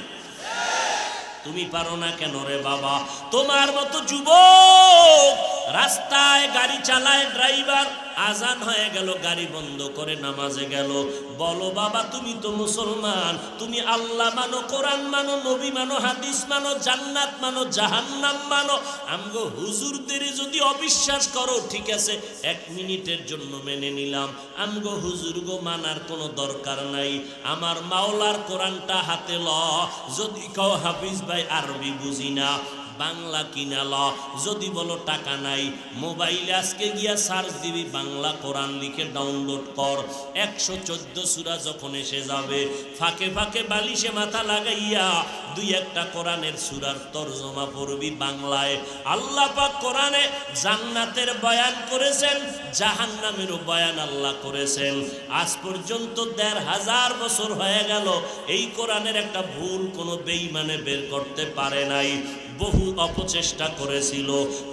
S1: তুমি পারো না কেন রে বাবা? তোমার মতো যুবক রাস্তায় গাড়ি চালায়, ড্রাইভার, আজান হয়ে গেল গাড়ি বন্ধ করে নামাজে গেল। বলো বাবা, তুমি তো মুসলমান, তুমি আল্লাহ মানো, কোরআন মানো, নবী মানো, হাদিস মানো, জান্নাত মানো, জাহান্নাম মানো। আমগো হুজুরদের যদি অবিশ্বাস করো ঠিক আছে, 1 মিনিটের জন্য মেনে নিলাম। আমগো হুজুরগো মানার কোনো দরকার নাই। আমার মাওলার কোরআনটা হাতে ল। যদি কও হাফিজ ভাই আরবি বুঝি না, বাংলা কিনা ল। যদি বলো টাকা নাই, মোবাইলে আজকে গিয়া সার্চ দিবি, বাংলা কোরআন লিখে ডাউনলোড কর। 114 সূরা যখন এসে যাবে, ফাঁকে ফাঁকে বালিশে মাথা লাগাইয়া 2-1টা কোরআনের সূরার তরজমা পড়বি বাংলায়। আল্লাহ পাক কোরআনে জান্নাতের বয়ান করেছেন, জাহান্নামেরও বয়ান আল্লাহ করেছেন। আজ পর্যন্ত 1500 বছর হয়ে গেল, এই কোরআনের একটা ভুল কোনো বেঈমানে বের করতে পারে নাই। বহু অপচেষ্টা করেছিল,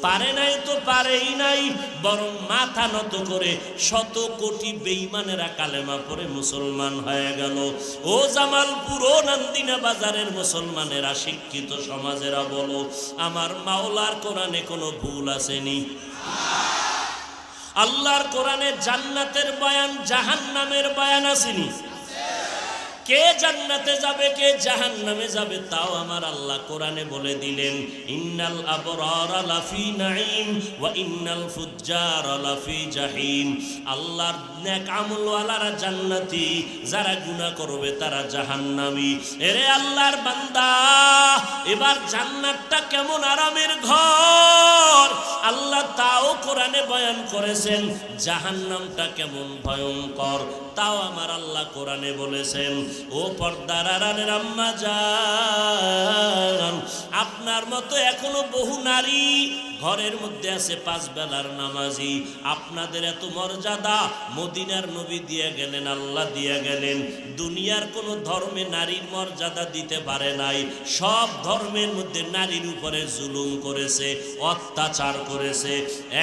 S1: পারে নাই তো পারেই নাই, বরং মাথা নত করে 100 কোটি বেঈমানেরা কালেমা পড়ে মুসলমান হয়ে গেল। ও জামালপুর, ও নান্দিনা বাজারের মুসলমানেরা, শিক্ষিত সমাজেরা বলো, আমার মাওলার কোরআনে কোনো ভুল আসেনি? আল্লাহর কোরআনে জান্নাতের বয়ান, জাহান্নামের বয়ান আসেনি? কে জান্নাতে যাবে, কে জাহান্নামে যাবে, তাও আমার আল্লাহ কোরআনে বলে দিলেন। ইন্নাল আবরারা লাফি নাঈম ওয়া ইন্নাল ফুজ্জারা লাফি জাহিম। আল্লাহর নেক আমলওয়ালারা জান্নাতি, যারা গুনাহ করবে তারা জাহান্নামী। এরে আল্লাহর বান্দা, এবার জান্নাতটা কেমন আরামের ঘর আল্লাহ তাও কোরআনে বয়ান করেছেন। জাহান্নামটা কেমন ভয়ঙ্কর তাও আমার আল্লাহ কোরআনে বলেছেন। ও পর্দার আড়ালের আম্মা জান, আপনার মতো এখনো বহু নারী ঘরের মধ্যে আছে 5 বেলার নামাজি। আপনাদের এত মর্যাদা মদিনার নবী দিয়ে গেলেন, আল্লাহ দিয়ে গেলেন। দুনিয়ার কোন ধর্মে নারীর মর্যাদা দিতে পারে নাই। সব ধর্মের মধ্যে নারীর উপরে জুলুম করেছে, অত্যাচার করেছে।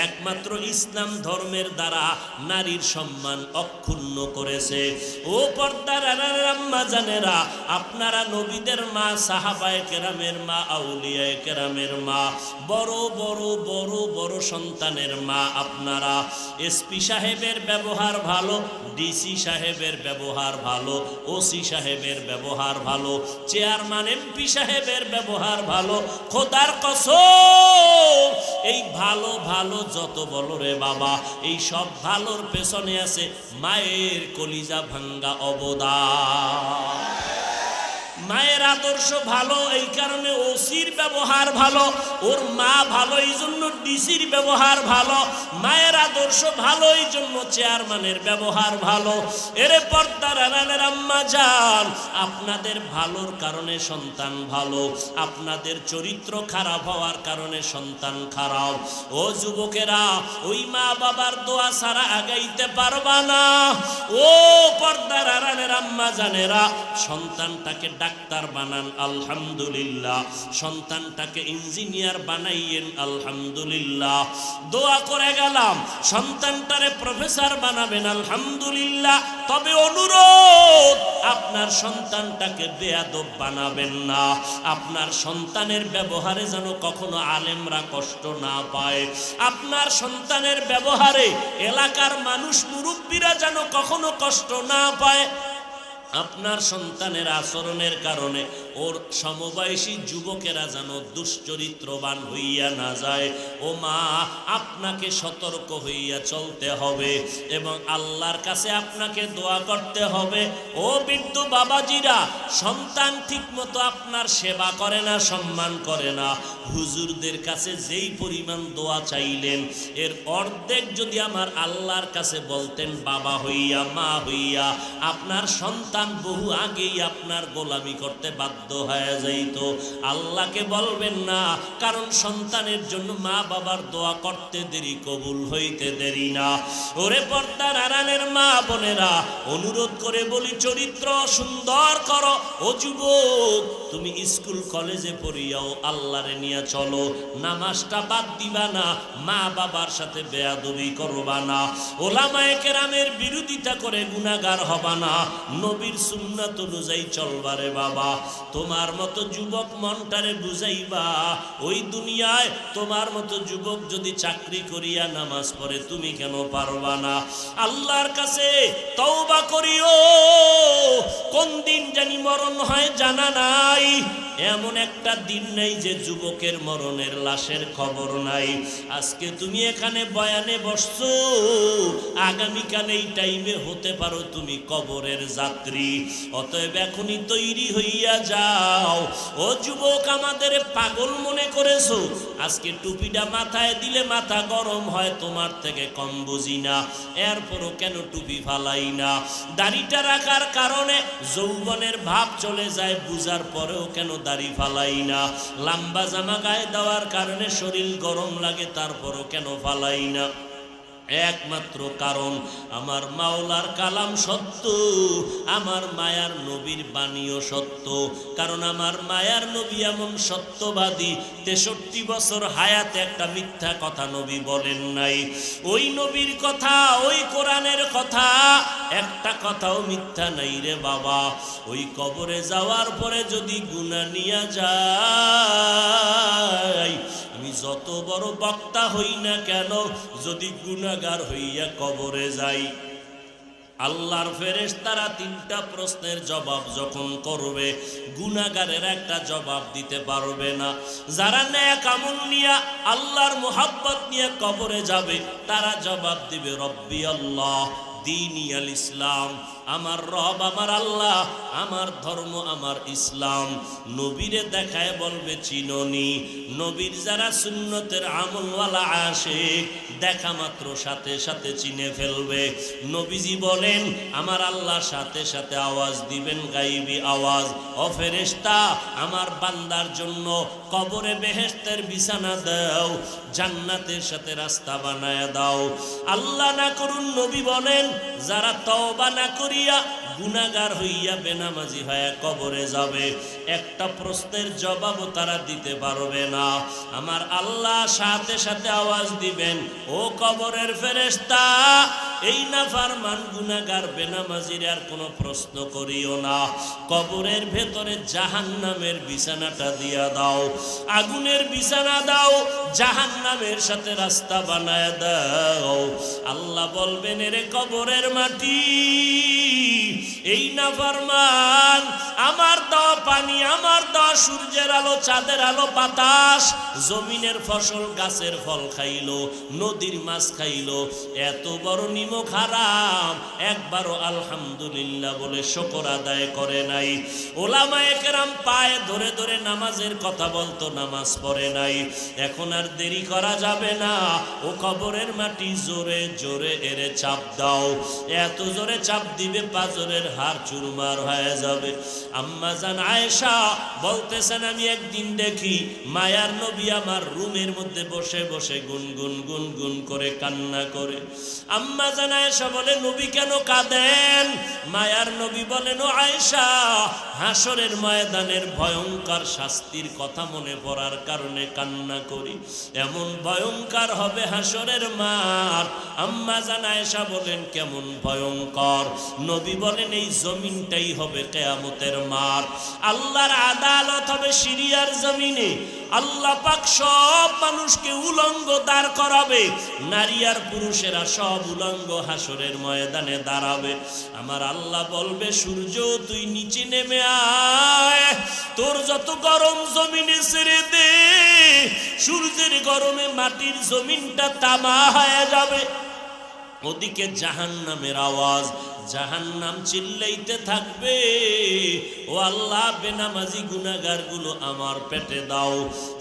S1: একমাত্র ইসলাম ধর্মের দ্বারা নারীর সম্মান অক্ষুণ্ণ করেছে। ও পর্দার আম্মা জানেরা, আপনারা নবীদের মা, সাহাবায়ে কেরামের মা, আউলিয়ায়ে কেরামের মা, বড় বড় বড় বড় সন্তানের মা আপনারা। এসপি সাহেবের ব্যবহার ভালো, ডিসি সাহেবের ব্যবহার ভালো, ওসি সাহেবের ব্যবহার ভালো, চেয়ারম্যান এমপি সাহেবের ব্যবহার ভালো। খোদার কসম, এই ভালো ভালো যত বলো রে বাবা, এই সব ভালোর পেছনে আছে মায়ের কলিজা ভাঙ্গা অবদান। মায়ের আদর্শ ভালো, এই কারণে ওসির ব্যবহার ভালো, ওর মা ভালো এই জন্য ডিসির ব্যবহার ভালো। মায়ের আদর্শ ভালো এই জন্য চেয়ারম্যানের ব্যবহার ভালো। এরে পর্দার আড়ালের আম্মা জান, আপনাদের ভালোর কারণে সন্তান ভালো, আপনাদের চরিত্র খারাপ হওয়ার কারণে সন্তান খারাপ। ও যুবকেরা, ওই মা বাবার দোয়া ছাড়া আগাইতে পারবা না। ও পর্দার আড়ালের আম্মা জানেরা, সন্তানটাকে ডাক্তার বানান আলহামদুলিল্লাহ, সন্তানটাকে ইঞ্জিনিয়ার বানাইয়েন আলহামদুলিল্লাহ। দোয়া করে গেলাম সন্তানটারে প্রফেসর বানাবেন আলহামদুলিল্লাহ। তবে অনুরোধ, আপনার সন্তানটাকে বেয়াদব বানাবেন না। আপনার সন্তানের ব্যবহারে যেন কখনো আলেমরা কষ্ট না পায়। আপনার সন্তানের ব্যবহারে এলাকার মানুষ, মুরব্বীরা যেন কখনো কষ্ট না পায়। আপনার সন্তানের আচরণের কারণে ওর সমবয়সী যুবকেরা যেন দুশ্চরিত্রবান হইয়া না যায়। ও মা, আপনাকে সতর্ক হইয়া চলতে হবে এবং আল্লাহর কাছে আপনাকে দোয়া করতে হবে। ও বৃদ্ধ বাবাজিরা, সন্তান ঠিক মতো আপনার সেবা করে না, সম্মান করে না। হুজুরদের কাছে যেই পরিমাণ দোয়া চাইলেন, এর অর্ধেক যদি আমার আল্লাহর কাছে বলতেন বাবা হইয়া, মা হইয়া, আপনার সন্তান বহু আগেই আপনার গোলামি করতে বাধ্য বাধ্য হয়ে যাইত। আল্লাহকে বলবেন না, কারণ সন্তানের জন্য মা বাবার দোয়া করতে দেরি, কবুল হইতে দেরি না। ওরে পর্দার আড়ালের মা বোনেরা, অনুরোধ করে বলি, চরিত্র সুন্দর করো। ও যুবক, তুমি স্কুল কলেজে পড়িয়াও আল্লাহরে নিয়ে চলো, নামাজটা বাদ দিবা না, মা বাবার সাথে বেয়াদবি করবা না, ওলামায়ে কেরামের বিরোধিতা করে গুনাহগার হবা না, নবীর সুন্নাত অনুযায়ী চলবারে বাবা। তোমার মতো যুবক মনটারে বুঝাইবা, ওই দুনিয়ায় তোমার মতো যুবক যদি চাকরি করিয়া নামাজ পড়ে, তুমি কেন পারবা না? আল্লাহর কাছে তওবা করিও। কোন দিন জানি মরণ হয় জানা নাই, এমন একটা দিন নেই যে যুবকের মরণের লাশের খবর নাই। আজকে তুমি এখানে বয়ানে বসছো, আগামীকাল এই টাইমে হতে পারো তুমি কবরের যাত্রী। অতএব এখনই তৈরি হইয়া যাও। ও যুবক, আমাদের পাগল মনে করেছো? আজকে টুপিটা মাথায় দিলে মাথা গরম হয়, তোমার থেকে কম বুঝি না, এরপরও কেন টুপি ফালাই না? দাড়িটা রাখার কারণে যৌবনের ভাব চলে যায়, বুঝার পরেও কেন দাড়ি ফালাই না? লম্বা জামা গায়ে দেওয়ার কারণে শরীর গরম লাগে, তারপরও কেন ফালাই না? একমাত্র কারণ আমার মাওলার কালাম সত্য, আমার মায়ার নবীর বাণীও সত্য। কারণ আমার মায়ার নবী এমন সত্যবাদী, 63 বছর হায়াতে একটা মিথ্যা কথা নবী বলেন নাই। ওই নবীর কথা, ওই কোরআনের কথা, একটা কথাও মিথ্যা নাই রে বাবা। ওই কবরে যাওয়ার পরে যদি গুনাহ নিয়া যায়, আমি যত বড় বক্তা হই না কেন, যদি গুনাহগার হইয়া কবরে যাই, আল্লাহর ফেরেশতারা 3টা প্রশ্নের জবাব যখন করবে, গুনাহগারের একটা জবাব দিতে পারবে না। যারা নেক আমল নিয়া আল্লাহর মোহাব্বত নিয়ে কবরে যাবে, তারা জবাব দিবে রব্বি আল্লাহ দীনি আল ইসলাম, আমার রব আমার আল্লাহ, আমার ধর্ম আমার ইসলাম। নবীরে দেখায় বলবে চিননি। নবীর যারা সুন্নতের আমলওয়ালা আশিক, দেখা মাত্র সাথে সাথে চিনে ফেলবে। নবীজি বলেন, আমার আল্লাহ সাথে সাথে আওয়াজ দিবেন, গাইবি আওয়াজ, ও ফেরেশতা, আমার বান্দার জন্য কবরে বেহেশতের বিছানা দাও, জান্নাতের সাথে রাস্তা বানায় দাও। আল্লাহ না করুন, নবী বলেন, যারা তওবা না করিয়া গুনাহগার হইয়া বেনামাজি হয়ে কবরে যাবে, একটা প্রশ্নের জবাবও তারা দিতে পারবে না। আমার আল্লাহ সাথে সাথে আওয়াজ দিবেন, ও কবরের ফেরেশতা, এই নাফরমান গুনাহগার বেনামাজির আর কোনো প্রশ্ন করিও না, কবরের ভেতরে জাহান্নামের বিছানাটা দিয়া দাও, আগুনের বিছানা দাও, জাহান্নামের সাথে রাস্তা বানায় দাও। আল্লাহ বলবেন, এরে কবরের মাটি, এই নাফরমান আমার দেওয়া পানি, আমার দেওয়া সূর্যের আলো, চাঁদের আলো, বাতাস, জমিনের ফসল, গাছের ফল খাইলো, নদীর মাছ খাইলো, এত বড় নিমক হারাম, একবারও আলহামদুলিল্লাহ বলে শুকর আদায় করে নাই। ওলামায়ে কেরাম পায়ে ধরে ধরে নামাজের কথা বলতো, নামাজ পড়ে নাই। এখন আর দেরি করা যাবে না, ও কবরের মাটি জোরে জোরে এরে চাপ দাও। এত জোরে চাপ দিবে, পাজরের হাড় চুরমার হয়ে যাবে। আম্মা জান আয়েশা বলতেছেন, আমি একদিন দেখি মায়ার নবী আমার রুমের মধ্যে বসে বসে গুনগুন গুনগুন করে কান্না করে। আম্মা জান আয়েশা বলে, নবী কেন কাঁদেন? মায়ার নবী বলেন, ও আয়েশা, হাসরের ময়দানের ভয়ঙ্কর শাস্তির কথা মনে পড়ার কারণে কান্না করি। এমন ভয়ঙ্কর হবে হাসরের মাঠ। আম্মা জান আয়েশা বলেন, কেমন ভয়ঙ্কর? নবী বলেন, এই জমিনটাই হবে কিয়ামতের মাঠ। আল্লাহর আদালত হবে সিরিয়ার জমিনে। আল্লাহ পাক সব মানুষকে উলঙ্গ দাঁড় করাবে, নারী আর পুরুষেরা সব উলঙ্গ হাসরের ময়দানে দাঁড়াবে। আমার আল্লাহ বলবে, সূর্য তুই নিচে নেমে আয়, তোর যত গরম জমিনে ছেড়ে দে। সূর্যের গরমে মাটির জমিনটা তামা হয়ে যাবে। ওদিকে জাহান্নামের আওয়াজ, জাহান্নাম চিল্লাইতে থাকবে, ও আল্লাহ বেনামাজি গুনাহগারগুলো আমার পেটে দাও,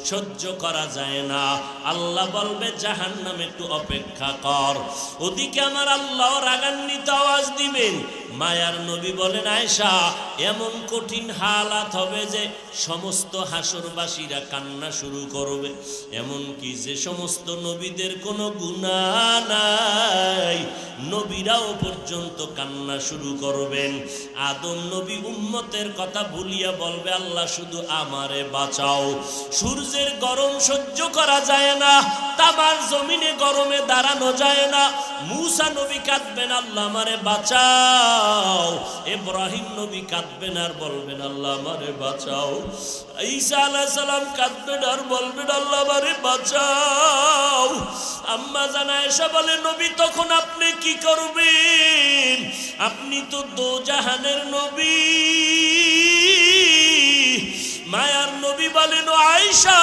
S1: সহ্য করা যায় না। আল্লাহ বলবে জাহান্নাম একটু অপেক্ষা কর। ওদিকে আমার আল্লাহ রাগান্বিত আওয়াজ দিবেন। মায়ার নবী বলেন, আয়েশা এমন কঠিন হালাত হবে যে সমস্ত হাসরবাসীরা কান্না শুরু করবে, এমন কি যে সমস্ত নবীদের কোনো গুনাহ নাই, নবীরাও পর্যন্ত কান্না শুরু করবেন। আদম নবী উম্মতের কথা ভুলিয়া বলবে, আল্লাহ শুধু আমারে বাঁচাও। সূর্যের গরম সহ্য করা যায় না, তামার জমিনে গরমে দাঁড়ানো যায় না। মূসা নবী কাঁদবেন, আল্লাহ আমারে বাঁচাও। ইব্রাহিম নবী কাঁদবেন আর বলবেন, আল্লাহ আমারে বাঁচাও। ঈসা আলাইহিস সালাম কাঁদবেন আর বলবেন, আল্লাহ আমারে বাঁচাও। আম্মা জান আয়েশা বলে, নবী তখন আপনি কি করবেন? আপনি তো দোজাহানের নবী। মায়ার নবী বলেন, আয়েশা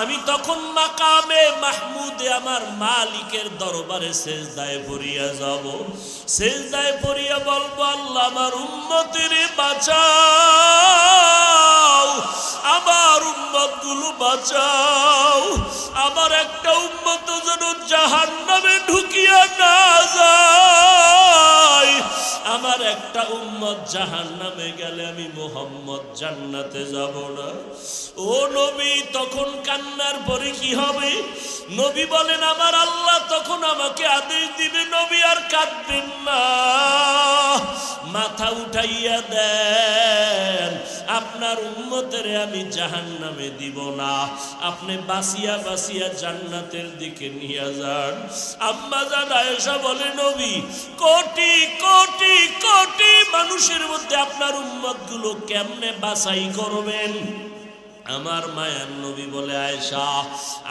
S1: আমি তখন মাকামে মাহমুদে আমার মালিকের দরবারে সেজদায় পড়িয়া যাব। সেজদায় পড়িয়া বলবো, আল্লাহ আমার উম্মতের বাঁচাও, আমার উম্মতগুলো বাঁচাও। আমার একটা উম্মত যেন জাহান্নামে ঢুকিয়া না যায়। আমার একটা উম্মত জাহান্নামে গেলে আমি মুহাম্মদ জান্নাতে যাব না। ও নবী তখন কান্নার পরে কি হবে? নবী বলেন, আমার আল্লাহ তখন আমাকে আদেশ দিবে, নবী আর কাঁদবেন না, মাথা উঠাইয়া দেন, আপনার উম্মতের আমি জাহান্নামে দিব না, আপনি বাঁচিয়া বাঁচিয়া জান্নাতের দিকে নিয়ে যান। আম্মা জান আয়েশা বলে, নবী কোটি কোটি কোটি মানুষের মধ্যে আপনার উম্মতগুলো কেমনে বাছাই করবেন? আমার মায়ার নবী বলে, আয়েশা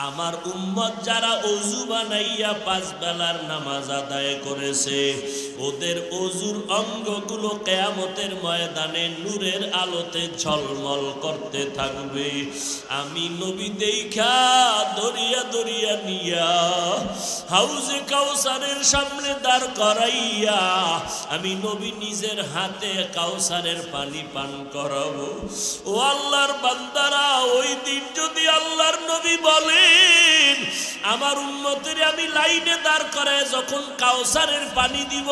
S1: আমার উম্মত যারা ওযু বানাইয়া 5 বেলার নামাজ আদায় করেছে, ওদের ওযুর অঙ্গগুলো কিয়ামতের ময়দানে নূরের আলোতে ঝলমল করতে থাকবে। আমি নবী দেখা দরিয়া দরিয়া নিয়া হাউজে কাউসারের সামনে দাঁড় করাইয়া আমি নবী নিজের হাতে কাউসারের পানি পান করাবো। ও আল্লাহর বান্দারা, ওই দিন যদি আল্লাহর নবী বলেন আমার উম্মতের আমি লাইনে দাঁড় করায় যখন কাউসারের পানি দিব,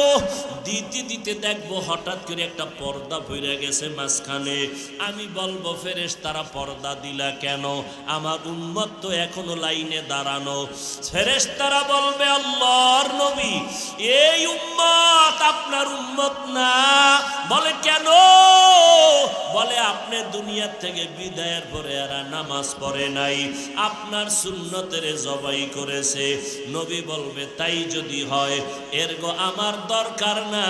S1: দিতে দিতে দেখবো হঠাৎ করে একটা পর্দা পড়ে গেছে মাঝখানে। আমি বলবো, ফেরেশতারা পর্দা দিলা কেন? আমার উম্মত তো এখনো লাইনে দাঁড়ানো। ফেরেশতারা বলবে, আল্লাহর নবী এই উম্মত আপনার উম্মত না। বলে কেন? বলে আপনি দুনিয়ার থেকে বিদায়ের পরে এরা নামাজ পড়ে নাই, আপনার সুন্নতের জবাই করেছে। নবী বলবে, তাই যদি হয় এরগো আমার দরকার না,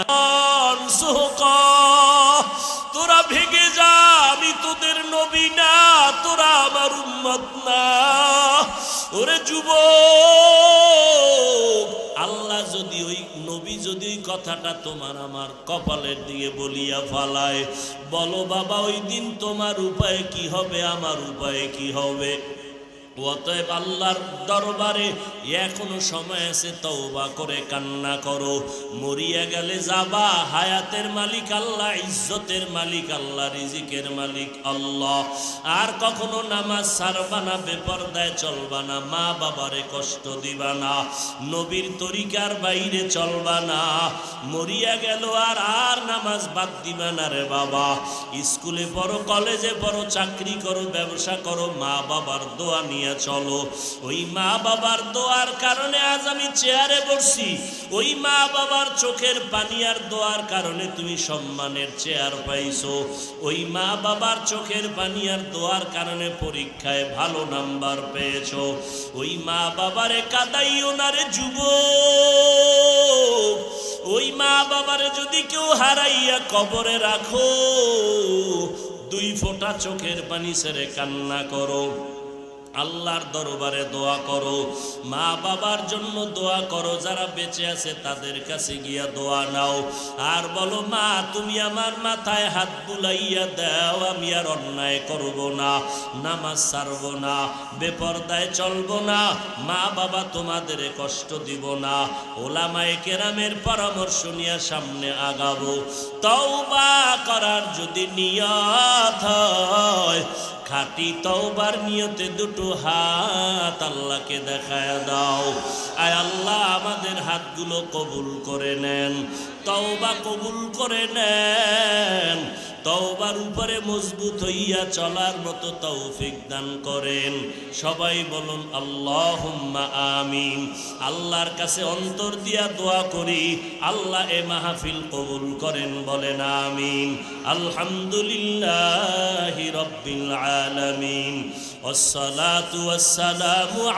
S1: তোরা ভেগে যা, আমি তোদের নবী না, তোরা আমার উম্মত না। ওরে যুবক, আল্লাহ যদি ওই নবী যদি ওই কথাটা তোমার আমার কপালের দিকে বলিয়া ফালায়, বলো বাবা ওই দিন তোমার উপায় কি হবে, আমার উপায় কি হবে? অতএব আল্লাহর দরবারে এখনো সময় আছে, তওবা করে কান্না করো। মরিয়া গেলে যাবা, হায়াতের মালিক আল্লাহ, ইজ্জতের মালিক আল্লাহ, রিজিকের মালিক আল্লাহ। আর কখনো নামাজ ছাড়বা না, বেপরদায় চলবা না, মা বাবারে কষ্ট দিবা না, নবীর তরিকার বাইরে চলবা না। মরিয়া গেল আর নামাজ বাদ দিবা না রে বাবা। স্কুলে পড়ো, কলেজে পড়ো, চাকরি করো, ব্যবসা করো, মা বাবার দোয়া নিয়ে চলো। ওই মা বাবার দোয়ার কারণে আজ আমি চেয়ারে বসছি, ওই মা বাবার চোখের পানি আর দোয়ার কারণে তুমি সম্মানের চেয়ার পাইছো, ওই মা বাবার চোখের পানি আর দোয়ার কারণে পরীক্ষায় ভালো নাম্বার পেয়েছো। ওই মা বাবারে কাঁদাইও না রে যুবক। ওই মা বাবারে যদি কেউ হারাইয়া কবরে রাখো, 2 ফোঁটা চোখের পানি ছেড়ে কান্না করো। আল্লাহর দরবারে দোয়া করো, মা বাবার জন্য দোয়া করো, যারা বেঁচে আছে তাদের কাছে গিয়া দোয়া নাও, আর বলো মা তুমি আমার মাথায় হাত বুলাইয়া দাও, আমি আর অন্যায় করব না, নামাজ ছাড়ব না, বেপরদায় চলব না, মা বাবা তোমাদের কষ্ট দিব না, ওলামায়ে কেরামের পরামর্শ নিয়ে সামনে আগাবো। তওবা করার যদি নিয়ত হয়, খাঁটি তওবার নিয়তে দুটো হাত আল্লাহকে দেখায় দাও। আয় আল্লাহ আমাদের হাতগুলো কবুল করে নেন, তওবা কবুল করে নেন, তওবার উপরে মজবুত হইয়া চলার মতো তৌফিক দান করেন। সবাই বলুন আল্লাহুম্মা আমিন। আল্লাহর কাছে অন্তর দিয়া দোয়া করি, আল্লাহ এ মাহফিল কবুল করেন, বলেন আমিন। আলহামদুলিল্লাহি রাব্বিল আলামিন, ওয়াসসালাতু ওয়াসসালামু